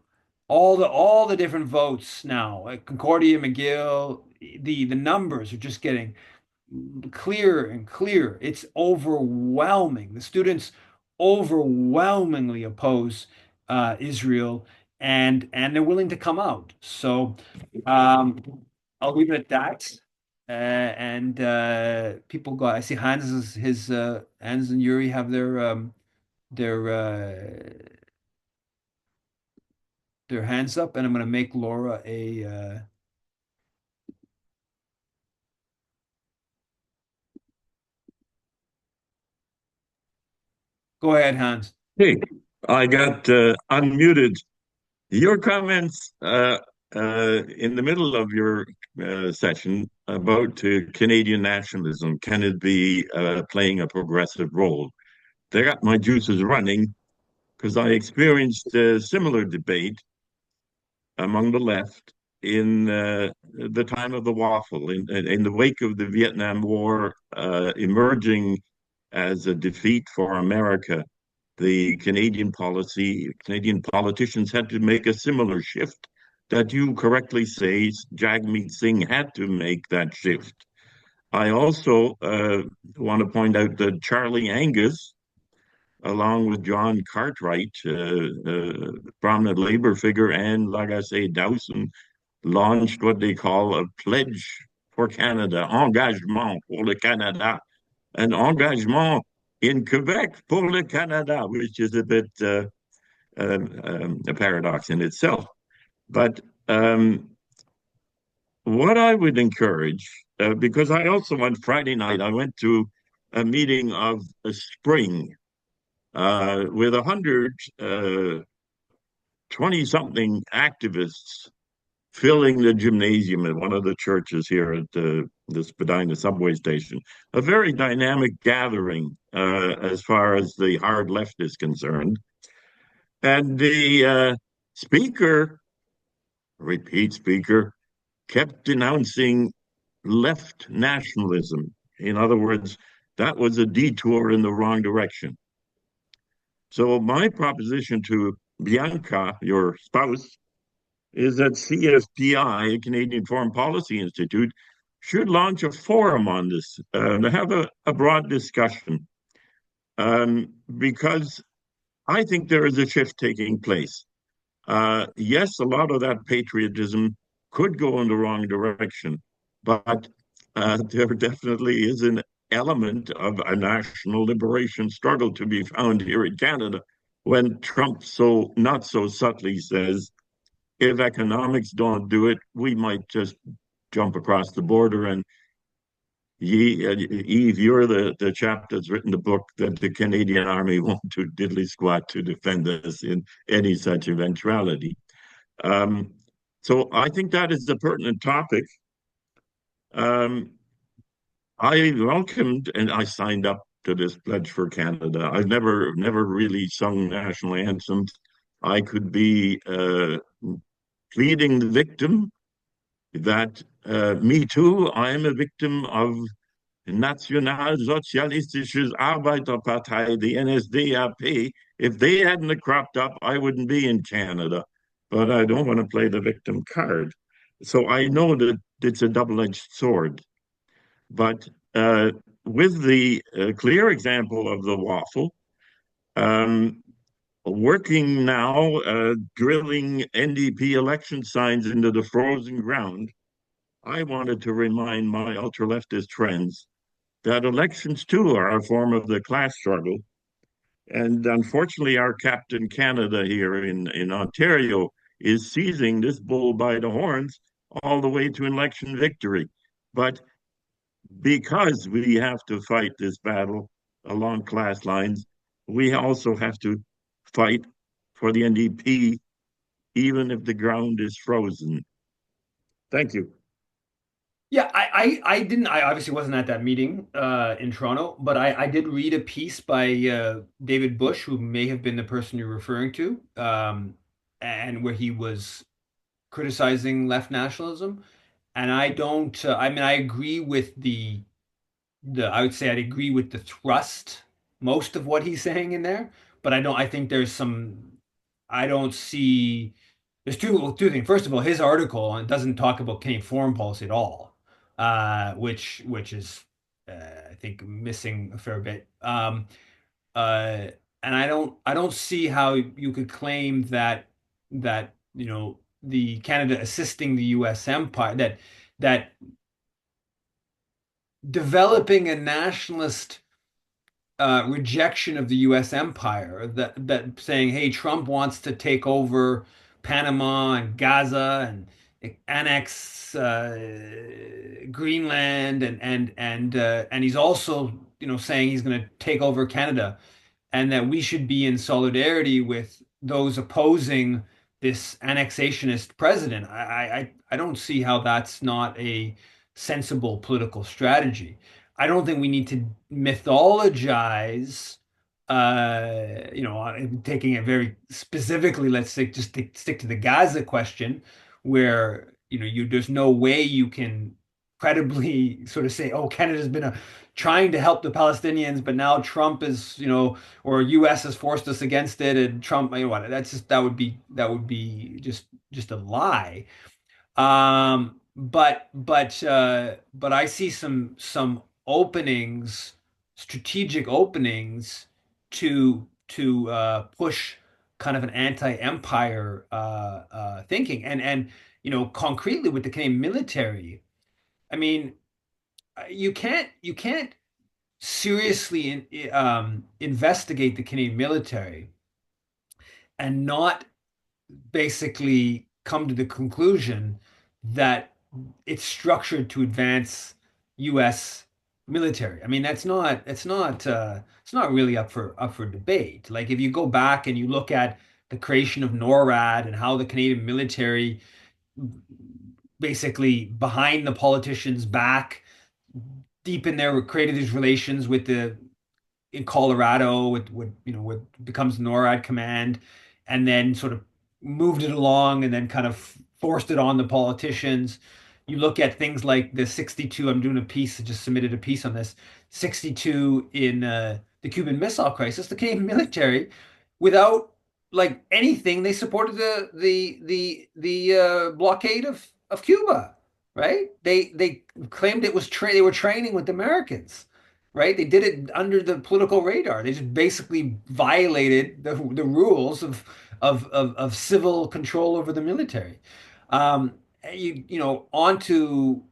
all the different votes now, like Concordia, McGill, the numbers are just getting clearer and clearer. It's overwhelming. The students overwhelmingly oppose Israel, and they're willing to come out. So um, I'll leave it at that. And people go. I see Hans and Yuri have their their hands up, and I'm going to make Laura a. Go ahead, Hans. Hey, I got unmuted. Your comments in the middle of your session about Canadian nationalism, can it be playing a progressive role? They got my juices running because I experienced a similar debate among the left in the time of the waffle, in the wake of the Vietnam War emerging as a defeat for America. The Canadian politicians had to make a similar shift that you correctly say Jagmeet Singh had to make that shift. I also want to point out that Charlie Angus, along with John Cartwright, prominent labor figure, and Lagacé Dawson, launched what they call a pledge for Canada, engagement pour le Canada, an engagement in Quebec pour le Canada, which is a bit a paradox in itself. But what I would encourage, because I also on Friday night I went to a meeting of a spring with 120-something activists filling the gymnasium at one of the churches here at the Spadina subway station. A very dynamic gathering as far as the hard left is concerned. And the repeat speaker, kept denouncing left nationalism. In other words, that was a detour in the wrong direction. So my proposition to Bianca, your spouse, is that CFPI, Canadian Foreign Policy Institute, should launch a forum on this to have a broad discussion. Because I think there is a shift taking place. Yes, a lot of that patriotism could go in the wrong direction, but there definitely is an element of a national liberation struggle to be found here in Canada when Trump so not so subtly says, if economics don't do it, we might just jump across the border. And Eve, you're the chap that's written the book that the Canadian Army won't do diddly squat to defend us in any such eventuality. So I think that is the pertinent topic. I welcomed and I signed up to this Pledge for Canada. I've never really sung national anthems. I could be pleading the victim that me too, I am a victim of Nationalsozialistische Arbeiterpartei, the NSDAP. If they hadn't cropped up, I wouldn't be in Canada. But I don't want to play the victim card. So I know that it's a double-edged sword. But with the clear example of the waffle, working now, drilling NDP election signs into the frozen ground, I wanted to remind my ultra-leftist friends that elections too are a form of the class struggle. And unfortunately, our Captain Canada here in Ontario is seizing this bull by the horns all the way to election victory. But because we have to fight this battle along class lines, we also have to fight for the NDP, even if the ground is frozen. Thank you. Yeah, I didn't. I obviously wasn't at that meeting in Toronto, but I did read a piece by David Bush, who may have been the person you're referring to, and where he was criticizing left nationalism. And I don't. I mean, I agree with the. I would say I'd agree with the thrust, most of what he's saying in there, but I don't. I think there's some. I don't see. There's two things. First of all, his article and doesn't talk about Canadian foreign policy at all, which is I think missing a fair bit. Uh, and I don't see how you could claim that the Canada assisting the U.S. empire that developing a nationalist rejection of the U.S. empire, that saying, "Hey, Trump wants to take over Panama and Gaza and annex Greenland, and he's also saying he's going to take over Canada, and that we should be in solidarity with those opposing this annexationist president." I don't see how that's not a sensible political strategy. I don't think we need to mythologize taking it very specifically, let's say just stick to the Gaza question, where there's no way you can credibly sort of say, oh, Canada's been trying to help the Palestinians, but now Trump is, or US has forced us against it, and Trump, what? That would be just a lie. But I see some openings, strategic openings to push kind of an anti-empire thinking, and concretely with the Canadian military. I mean, you can't seriously investigate the Canadian military and not basically come to the conclusion that it's structured to advance U.S. military. I mean, it's not really up for debate. Like if you go back and you look at the creation of NORAD and how the Canadian military basically behind the politicians' back, deep in there, created these relations with the in Colorado with becomes NORAD command, and then sort of moved it along and then kind of forced it on the politicians. You look at things like the 62, I'm doing a piece, I just submitted a piece on this, 62 in the Cuban Missile Crisis, the Canadian military, without like anything, they supported the blockade of Cuba, right? They claimed it was they were training with the Americans, right? They did it under the political radar. They just basically violated the rules of civil control over the military. Um, on to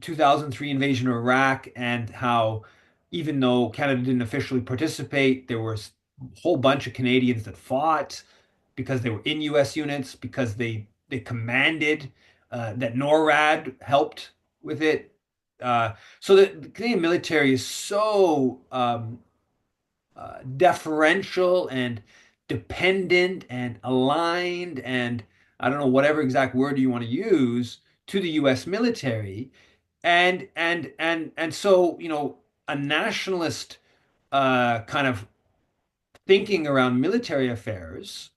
2003 invasion of Iraq, and how even though Canada didn't officially participate, there was a whole bunch of Canadians that fought because they were in U.S. units, because they commanded, that NORAD helped with it. So the Canadian military is so deferential and dependent and aligned, and I don't know whatever exact word you want to use, to the U.S. military, and so a nationalist kind of thinking around military affairs.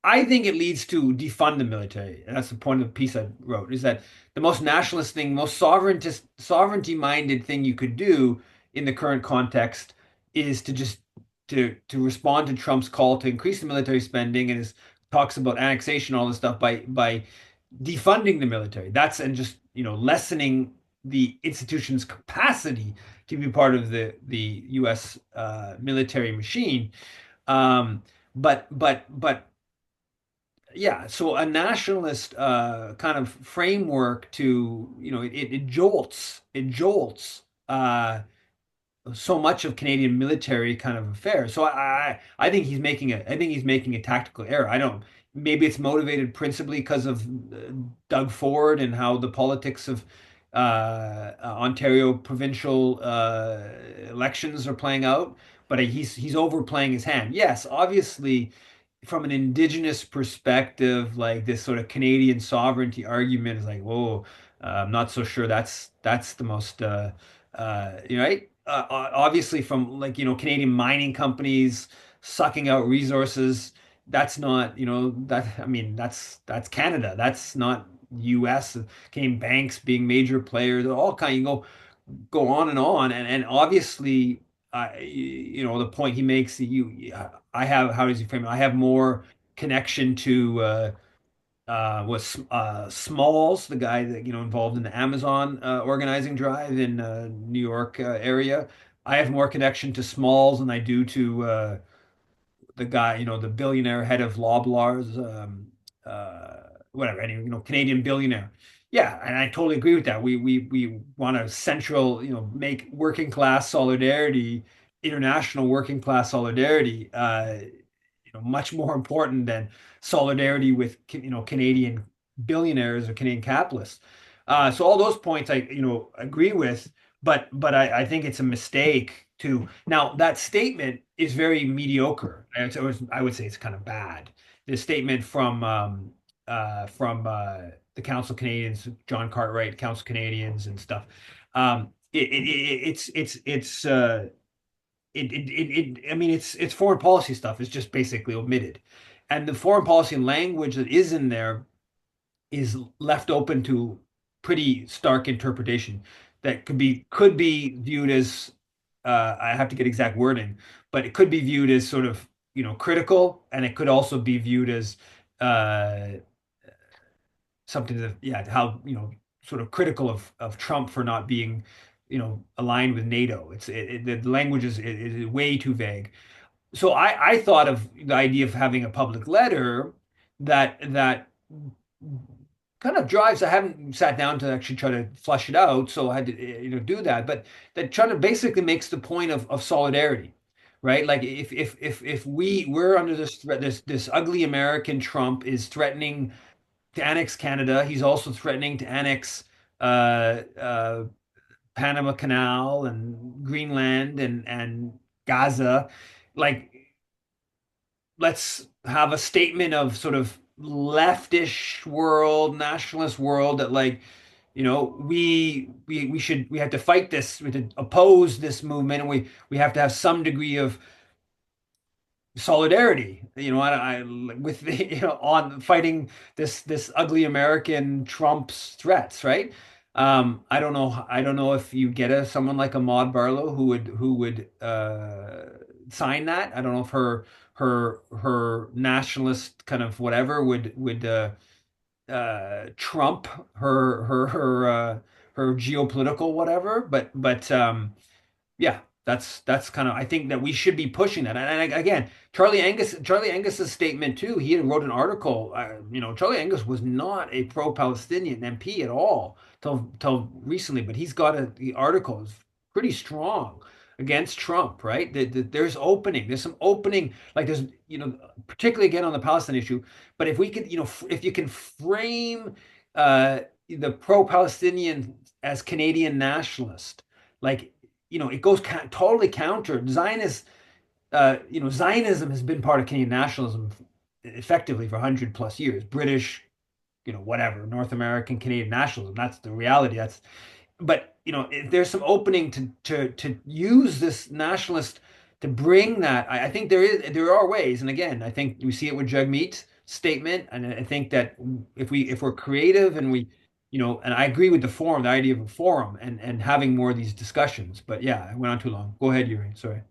I think it leads to defund the military, and that's the point of the piece I wrote. Is that the most nationalist thing, most sovereignty-minded thing you could do in the current context is to just to respond to Trump's call to increase the military spending, and his talks about annexation, all this stuff, by defunding the military. That's and just lessening the institution's capacity to be part of the U.S. Military machine. Um, but yeah, so a nationalist kind of framework to, it jolts so much of Canadian military kind of affairs. So I think he's making a tactical error. I don't Maybe it's motivated principally because of Doug Ford and how the politics of Ontario provincial elections are playing out, but he's overplaying his hand. Yes, obviously from an indigenous perspective, like this sort of Canadian sovereignty argument is like, whoa, I'm not so sure that's the most right. Obviously, from like Canadian mining companies sucking out resources, that's not that. I mean, that's Canada. That's not U.S. Canadian banks being major players. All kind. You go on and on, and obviously, the point he makes, I have, how does he frame it? I have more connection to was Smalls, the guy that involved in the Amazon organizing drive in New York area. I have more connection to Smalls than I do to the guy, the billionaire head of Loblaw's, whatever, any Canadian billionaire. Yeah, and I totally agree with that. We want to central, make working class solidarity, international working class solidarity, much more important than solidarity with Canadian billionaires or Canadian capitalists. So all those points I agree with, but I think it's a mistake to now that statement is very mediocre. I would say it's kind of bad. The statement from the Council of Canadians, John Cartwright, Council of Canadians and stuff. It's I mean, it's foreign policy stuff is just basically omitted, and the foreign policy language that is in there is left open to pretty stark interpretation that could be viewed as I have to get exact wording, but it could be viewed as sort of critical, and it could also be viewed as uh, something that yeah how sort of critical of Trump for not being aligned with NATO. The language is way too vague. So I thought of the idea of having a public letter that kind of drives. I haven't sat down to actually try to flush it out, so I had to do that. But that trying to basically makes the point of solidarity, right? Like if we're under this threat, this ugly American Trump is threatening to annex Canada. He's also threatening to annex Panama Canal and Greenland and Gaza. Like let's have a statement of sort of leftish world, nationalist world that like, we have to fight this, we have to oppose this movement, and we have to have some degree of solidarity, with the, on fighting this ugly American Trump's threats, right? I don't know if you get someone like a Maud Barlow who would sign that. I don't know if her nationalist kind of whatever would trump her geopolitical whatever, but yeah, that's kind of I think that we should be pushing that. And again, Charlie Angus's statement too. He had wrote an article. Charlie Angus was not a pro-Palestinian MP at all till recently, but he's got the article is pretty strong against Trump, right? There's some opening, like there's particularly again on the Palestine issue. But if we could, if you can frame the pro-Palestinian as Canadian nationalist, like it goes totally counter. Zionism has been part of Canadian nationalism effectively for 100 plus years. British, whatever, North American, Canadian nationalism. That's the reality. But if there's some opening to use this nationalist to bring that. I think there are ways, and again, I think we see it with Jagmeet's statement, and I think that if we're creative and and I agree with the idea of a forum and having more of these discussions. But yeah, I went on too long. Go ahead, Yuri. Sorry.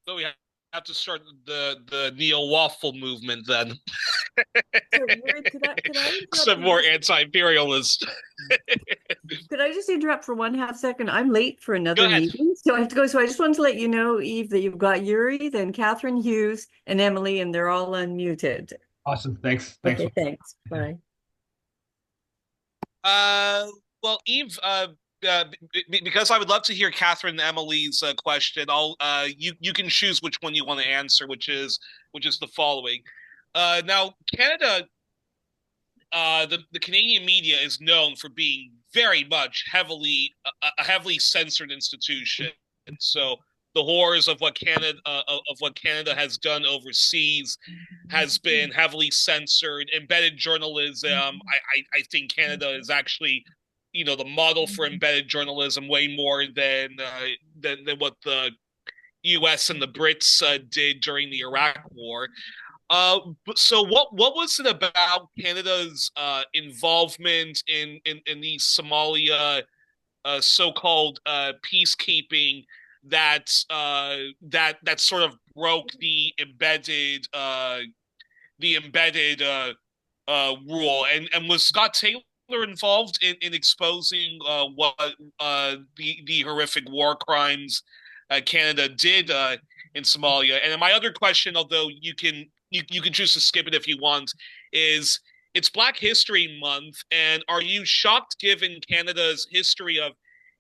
So we have to start the neo waffle movement then. So, Yuri, could I interrupt Some you more just anti-imperialist. could I just interrupt for one half second? I'm late for Go another ahead. meeting, so I have to go. So I just wanted to let you know, Eve, that you've got Yuri, then Catherine Hughes, and Emily, and they're all unmuted. Awesome. Thanks. Okay, thanks. Bye. Uh, well, Eve, because I would love to hear Catherine and Emily's question. You can choose which one you want to answer, which is the following. Now, Canada, the Canadian media is known for being very much a heavily censored institution. And so the horrors of what Canada has done overseas has been heavily censored. Embedded journalism. I think Canada is actually, the model for embedded journalism way more than what the U.S. and the Brits did during the Iraq War. So what was it about Canada's involvement in the Somalia so-called peacekeeping that sort of broke the embedded rule, and was Scott Taylor involved in exposing what the horrific war crimes Canada did in Somalia? And then my other question, although you can choose to skip it if you want, is it's Black History Month, and are you shocked given Canada's history of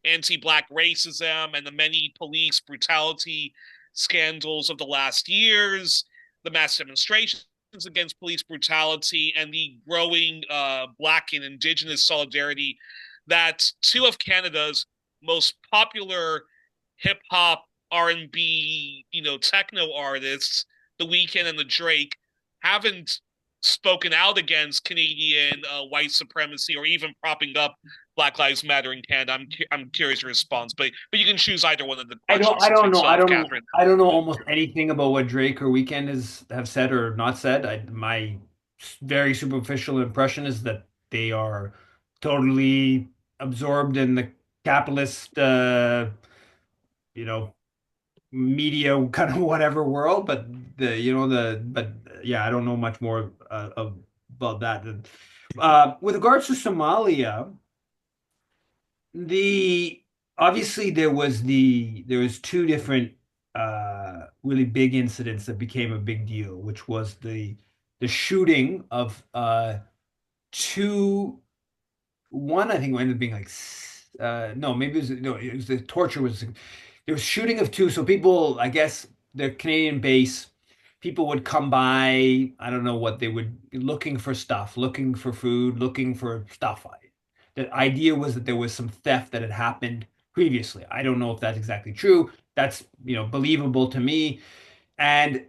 anti-Black racism and the many police brutality scandals of the last years, the mass demonstrations against police brutality, and the growing Black and Indigenous solidarity that two of Canada's most popular hip hop, R&B, techno artists, The Weeknd and the Drake, haven't spoken out against Canadian white supremacy or even propping up Black Lives Matter in Canada. I'm curious your response, but you can choose either one of the questions I since don't we know. still have Catherine. I don't know almost anything about what Drake or Weekend have said or not said. My very superficial impression is that they are totally absorbed in the capitalist, you know, media kind of whatever world. But yeah, I don't know much more about that. With regards to Somalia. The Obviously there was two different really big incidents that became a big deal, which was the shooting of two one I think ended up being like no, maybe it was no, it was the torture was there was shooting of two. So people, I guess the Canadian base, people would come by, I don't know what they would looking for stuff, looking for food, looking for stuff. The idea was that there was some theft that had happened previously. I don't know if that's exactly true. That's, believable to me. And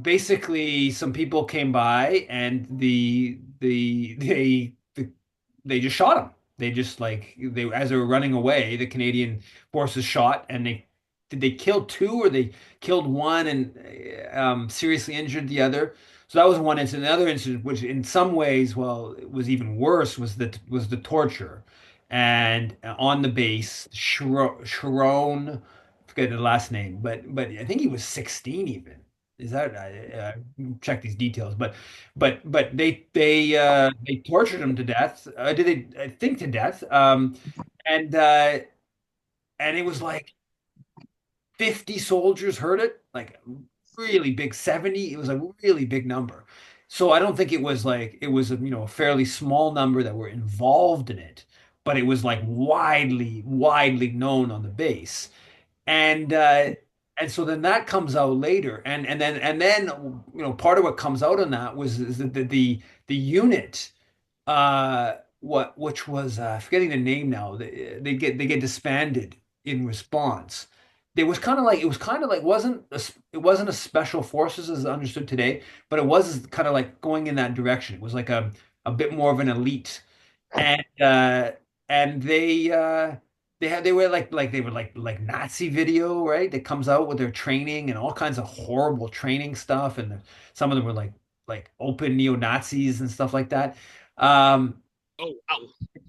basically, some people came by and they just shot him. They just like they as they were running away, the Canadian forces shot and they kill two or they killed one and seriously injured the other. So that was one incident. Another incident, which in some ways, well, it was even worse, was the torture. And on the base, Sharon, forget the last name, but I think he was 16 even. Is that check these details, but they tortured him to death. Did they? I think to death. And and it was like 50 soldiers heard it, like really big. 70. It was a really big number. So I don't think it was like it was a fairly small number that were involved in it, but it was like widely known on the base. And and so then that comes out later, and then part of what comes out on that was is that the unit which was forgetting the name now, they get disbanded in response. There was kind of like it was kind of like it wasn't a special forces as understood today, but it was kind of like going in that direction. It was like a bit more of an elite, and they were like they were like Nazi video, right? That comes out with their training and all kinds of horrible training stuff, and some of them were like open neo-Nazis and stuff like that. Um, Oh, wow.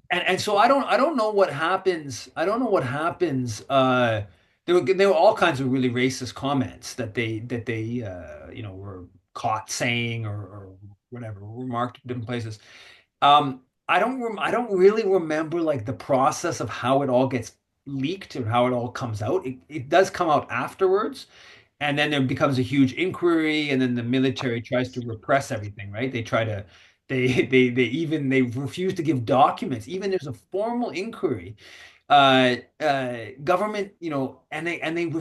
and so I don't know what happens. I don't know what happens. There were all kinds of really racist comments that they were caught saying or whatever, remarked in different places. I don't really remember like the process of how it all gets leaked and how it all comes out. It does come out afterwards, and then there becomes a huge inquiry, and then the military tries to repress everything, right? They try to they refuse to give documents. Even there's a formal inquiry government, and they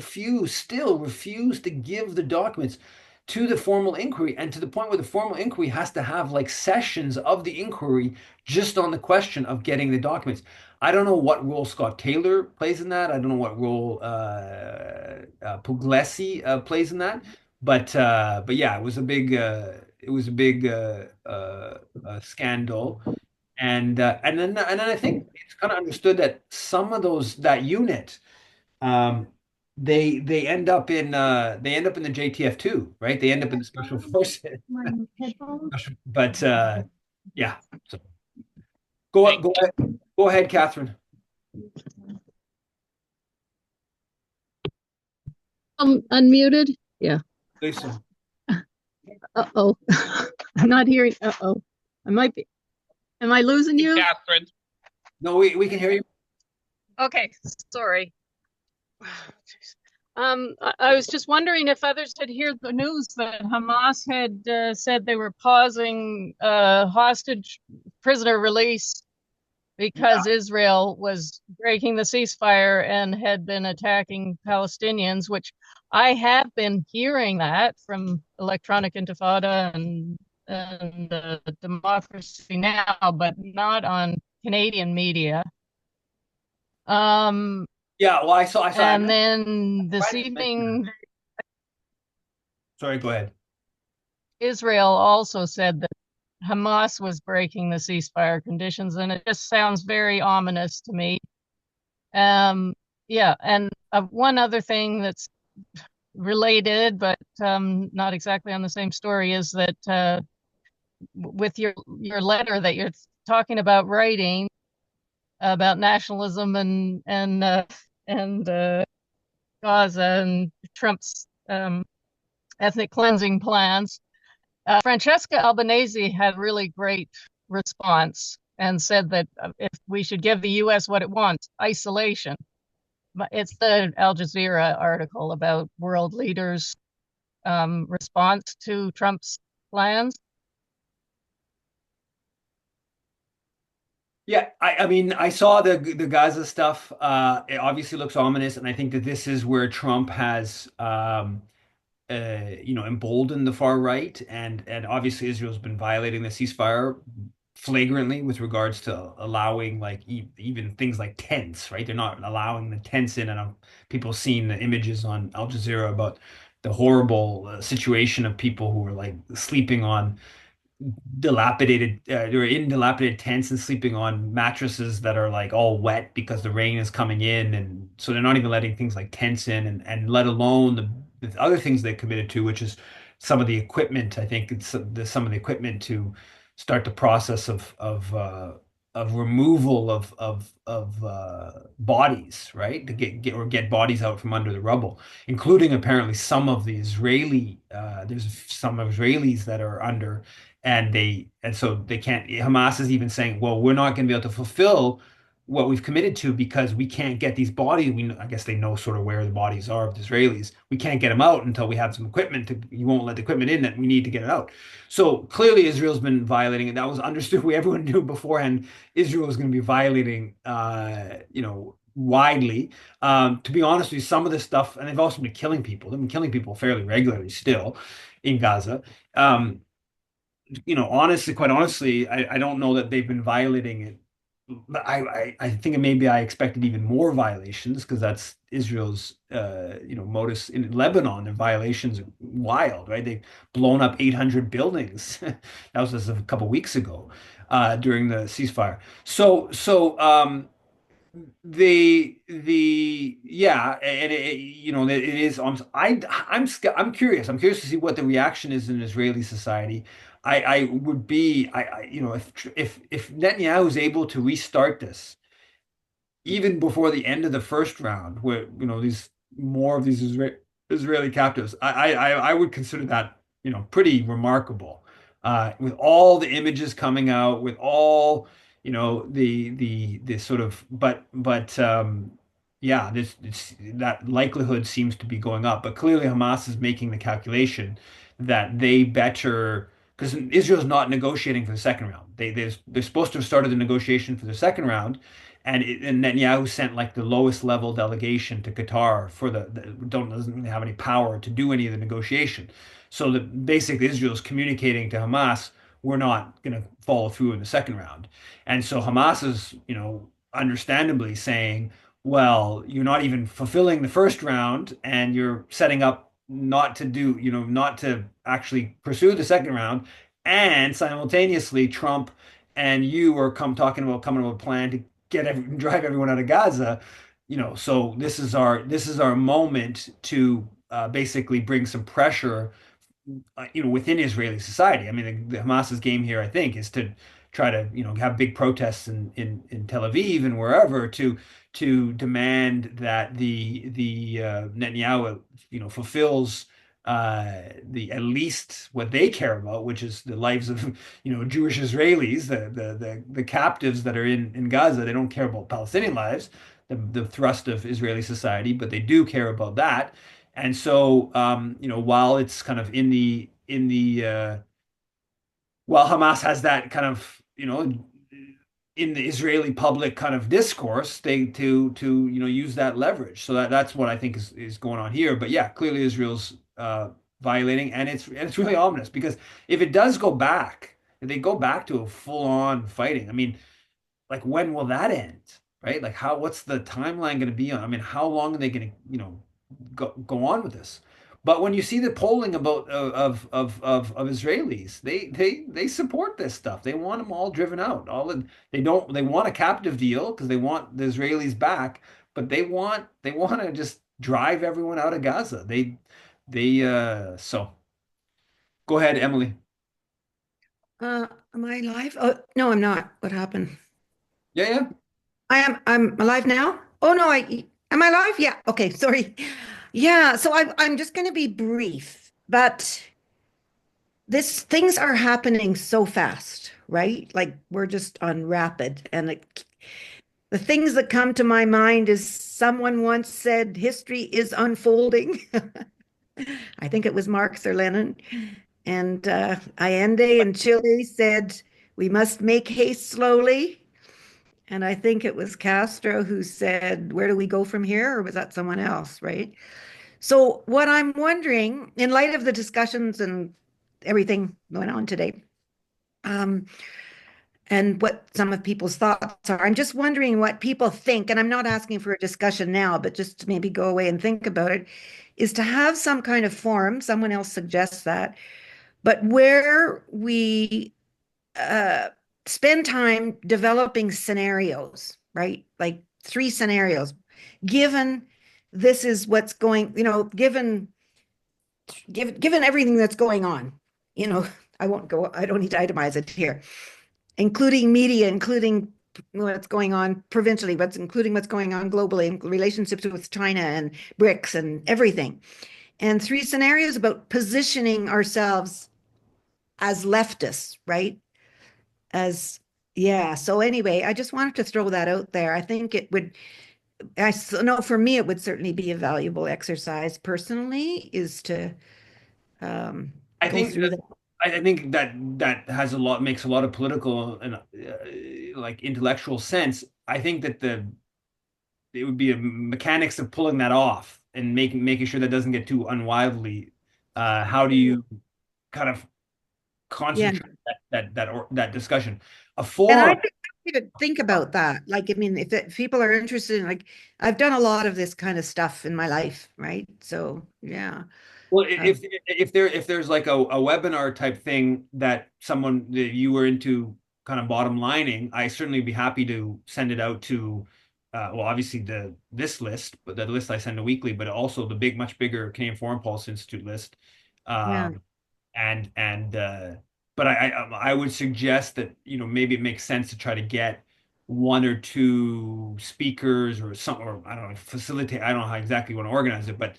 still refuse to give the documents to the formal inquiry, and to the point where the formal inquiry has to have like sessions of the inquiry just on the question of getting the documents. I don't know what role Scott Taylor plays in that. I don't know what role Puglisi plays in that. But yeah, it was a big scandal. And then I think it's kind of understood that some of that unit, um, they end up in the JTF too, right? They end up in the special forces. But yeah, so go ahead, Catherine. Unmuted. Yeah. Lisa. Uh-oh. I'm not hearing. Uh-oh. I might be. Am I losing you? Catherine. No, we can hear you. Okay, sorry. I was just wondering if others had heard the news that Hamas had said they were pausing hostage prisoner release because Israel was breaking the ceasefire and had been attacking Palestinians, which I have been hearing that from Electronic Intifada and Democracy Now, but not on Canadian media. Yeah, well, I saw. And then this evening. Sorry, go ahead. Israel also said that Hamas was breaking the ceasefire conditions, and it just sounds very ominous to me. Yeah, and one other thing that's related, but not exactly on the same story, is that with your letter that you're talking about writing about nationalism and Gaza and Trump's ethnic cleansing plans. Francesca Albanese had a really great response and said that if we should give the U.S. what it wants, isolation. It's the Al Jazeera article about world leaders' response to Trump's plans. Yeah, I mean, I saw the Gaza stuff. It obviously looks ominous, and I think that this is where Trump has, emboldened the far right, and obviously Israel's been violating the ceasefire flagrantly with regards to allowing like even things like tents, right? They're not allowing the tents in, and people seen the images on Al Jazeera about the horrible situation of people who were like sleeping on they're in dilapidated tents and sleeping on mattresses that are like all wet because the rain is coming in, and so they're not even letting things like tents in, and let alone the other things they committed to, which is some of the equipment. I think it's some of the equipment to start the process of removal of bodies, right? To get bodies out from under the rubble, including apparently some of the Israeli there's some Israelis that are under, and so they can't. Hamas is even saying, well, we're not going to be able to fulfill what we've committed to because we can't get these bodies. I guess they know sort of where the bodies are of the Israelis. We can't get them out until we have some equipment. You won't let the equipment in that we need to get it out. So clearly Israel's been violating it. That was understood. Everyone knew beforehand Israel was going to be violating, widely. To be honest with you, some of this stuff, and they've also been killing people. They've been killing people fairly regularly still in Gaza. Honestly, quite honestly, I don't know that they've been violating it. But I think maybe I expected even more violations because that's Israel's modus in Lebanon. Their violations are wild, right? They've blown up 800 buildings. That was just a couple weeks ago during the ceasefire. So the yeah, and it is. I'm curious. I'm curious to see what the reaction is in Israeli society. I would be if Netanyahu is able to restart this even before the end of the first round, where these more of these Israeli captives, I would consider that pretty remarkable. With all the images coming out, with all the sort of yeah, that likelihood seems to be going up. But clearly Hamas is making the calculation that they better, because Israel's not negotiating for the second round. They're supposed to have started the negotiation for the second round, and Netanyahu sent like the lowest level delegation to Qatar for doesn't really have any power to do any of the negotiation. So basically Israel's communicating to Hamas, we're not going to follow through in the second round. And so Hamas is, understandably saying, well, you're not even fulfilling the first round and you're setting up not to do, not to actually pursue the second round. And simultaneously, Trump and you are talking about coming up with a plan to drive everyone out of Gaza. So this is our moment to basically bring some pressure within Israeli society. I mean, the Hamas's game here, I think, is to try to, have big protests in Tel Aviv and wherever to demand that the Netanyahu, fulfills at least what they care about, which is the lives of, Jewish Israelis, the captives that are in Gaza. They don't care about Palestinian lives, the thrust of Israeli society, but they do care about that. And so, while it's kind of while Hamas has that kind of, in the Israeli public kind of discourse, they to use that leverage. So that's what I think is going on here. But yeah, clearly Israel's violating, and it's really ominous because if it does go back, if they go back to a full-on fighting, I mean, like when will that end? Right? Like what's the timeline going to be on? I mean, how long are they going to, go on with this? But when you see the polling about of Israelis, they support this stuff. They want them all driven out. They want a captive deal because they want the Israelis back, but they want to just drive everyone out of Gaza. So go ahead, Emily. Am I live? Oh, no, I'm not. What happened? Yeah, yeah. I'm alive now. Oh no, am I live? Yeah. Okay, sorry. Yeah, so I'm just going to be brief, but this things are happening so fast, right? Like we're just on rapid, and the things that come to my mind is someone once said history is unfolding. I think it was Marx or Lenin. And Allende in Chile said, we must make haste slowly. And I think it was Castro who said, where do we go from here? Or was that someone else, right? So, what I'm wondering, in light of the discussions and everything going on today, and what some of people's thoughts are, I'm just wondering what people think. And I'm not asking for a discussion now, but just to maybe go away and think about it, is to have some kind of forum, someone else suggests that, but where we spend time developing scenarios, right? Like 3 scenarios, given this is what's going, given everything that's going on, I don't need to itemize it here, including media, including what's going on provincially, including what's going on globally, relationships with China and BRICS and everything. And 3 scenarios about positioning ourselves as leftists, right? So anyway, I just wanted to throw that out there. I think I know for me, it would certainly be a valuable exercise personally, is to go through that. I think that makes a lot of political and like intellectual sense. I think that it would be a mechanics of pulling that off and making sure that doesn't get too unwieldy. How do you kind of concentrate that discussion? A forum. And I think we could think about that. Like, I mean, if people are interested in, like, I've done a lot of this kind of stuff in my life, right? So yeah. Well, if there's like a webinar type thing that you were into, kind of bottom lining, I certainly be happy to send it out to well, obviously this list, but the list I send weekly, but also the much bigger Canadian Foreign Policy Institute list. Yeah. But I would suggest that, maybe it makes sense to try to get 1 or 2 speakers or I don't know, facilitate. I don't know how exactly you want to organize it, but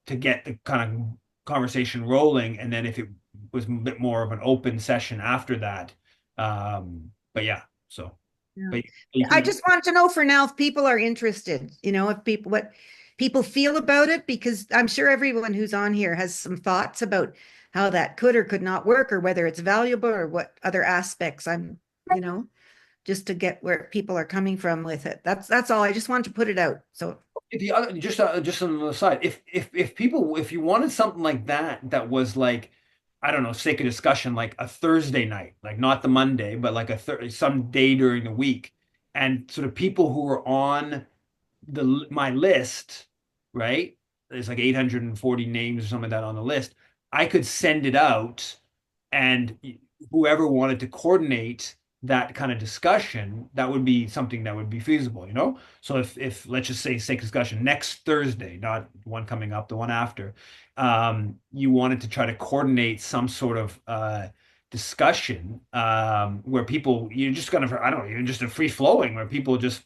to get the kind of conversation rolling, and then if it was a bit more of an open session after that. But yeah, so. Yeah. I just want to know for now if people are interested, what people feel about it, because I'm sure everyone who's on here has some thoughts about how that could or could not work, or whether it's valuable, or what other aspects just to get where people are coming from with it. That's all. I just want to put it out. So just on the side, if you wanted something like that was like, I don't know, sake of discussion, like a Thursday night, like not the Monday, but like some day during the week, and sort of people who were on my list, right? There's like 840 names or something like that on the list. I could send it out, and whoever wanted to coordinate that kind of discussion, that would be something that would be feasible, So if let's just say sake of discussion, next Thursday, not one coming up, the one after, you wanted to try to coordinate some sort of discussion where people, you're just kind of, I don't know, you're just a free flowing, where people just,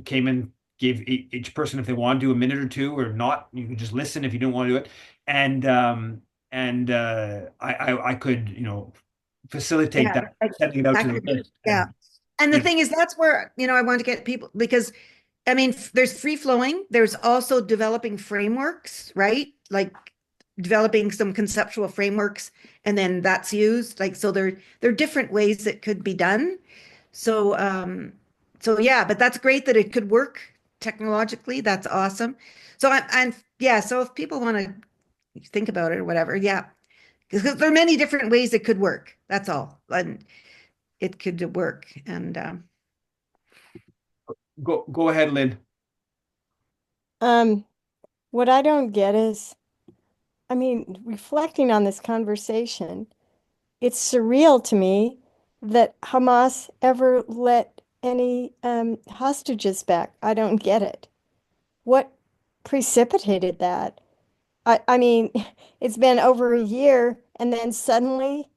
came in, gave each person, if they want to do a minute or 2 or not, you could just listen if you don't want to do it. And I could, facilitate that, sending it out to the list. Yeah. And the thing is, that's where, I want to get people, because I mean, there's free flowing. There's also developing frameworks, right? Like developing some conceptual frameworks, and then that's used. Like, so there are different ways it could be done. So, yeah, but that's great that it could work technologically. That's awesome. So so if people want to think about it or whatever, yeah, because there are many different ways it could work. That's all. And it could work. And go ahead, Lynn. What I don't get is I mean, reflecting on this conversation, it's surreal to me that Hamas ever let any hostages back. I don't get it. What precipitated that? I mean, it's been over a year, and then suddenly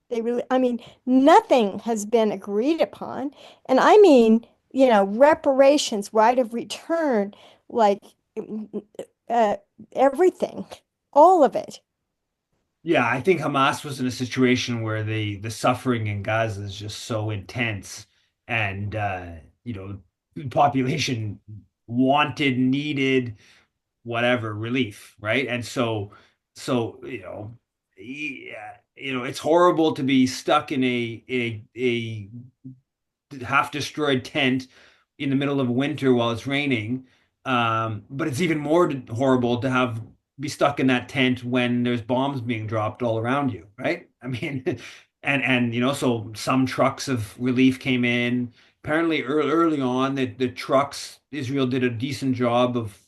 I mean, nothing has been agreed upon. And I mean, reparations, right of return, like uh, everything, all of it. Yeah, I think Hamas was in a situation where the suffering in Gaza is just so intense, and the population wanted, needed, whatever relief, right? And so yeah, it's horrible to be stuck in a half destroyed tent in the middle of winter while it's raining. But it's even more horrible to be stuck in that tent when there's bombs being dropped all around you, right? I mean, and so some trucks of relief came in. Apparently, early on, the trucks Israel did a decent job of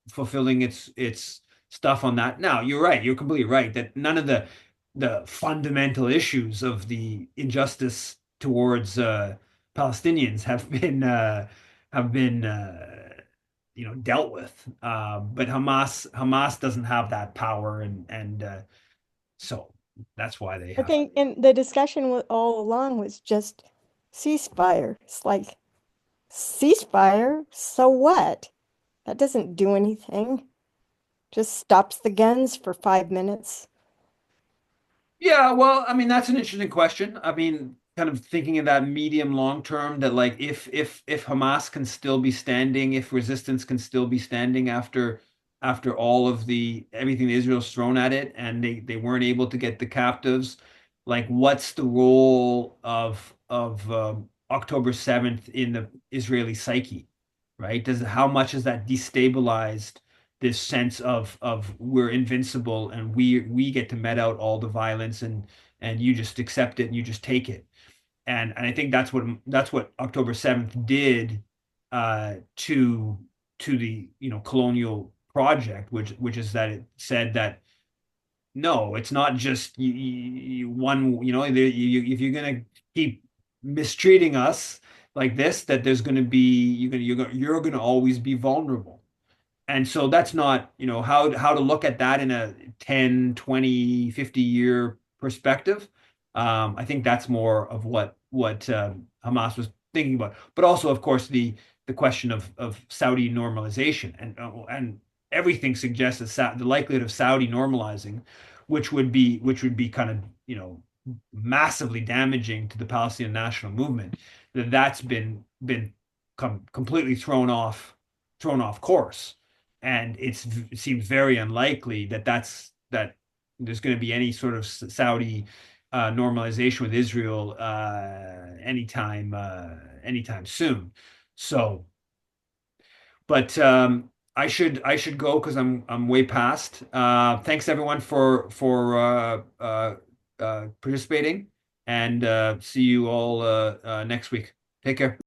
fulfilling its stuff on that. Now, you're right. You're completely right that none of the fundamental issues of the injustice towards Palestinians have been dealt with. But Hamas doesn't have that power, and so that's why they I have. think, and the discussion all along was just ceasefire. It's like, ceasefire, so what? That doesn't do anything. Just stops the guns for 5 minutes. Yeah, well, I mean that's an interesting question. I mean, kind of thinking of that medium long term, that like if Hamas can still be standing, if resistance can still be standing after all of the everything that Israel's thrown at it, and they weren't able to get the captives, like what's the role of October 7th in the Israeli psyche, right? Does how much has that destabilized this sense of we're invincible and we get to met out all the violence, and you just accept it and you just take it. And I think that's what October 7th did to the colonial project, which is that it said that no, it's not just one, if you're gonna keep mistreating us like this, that there's gonna be you're gonna always be vulnerable. And so that's not, how to look at that in a 10, 20, 50-year perspective. I think that's more of what Hamas was thinking about. But also, of course, the question of Saudi normalization, and everything suggests that the likelihood of Saudi normalizing, which would be kind of, massively damaging to the Palestinian national movement, that's been completely thrown off course. And it seems very unlikely that there's going to be any sort of Saudi normalization with Israel anytime soon. So, but I should go because I'm way past. Thanks everyone for participating, and see you all next week. Take care.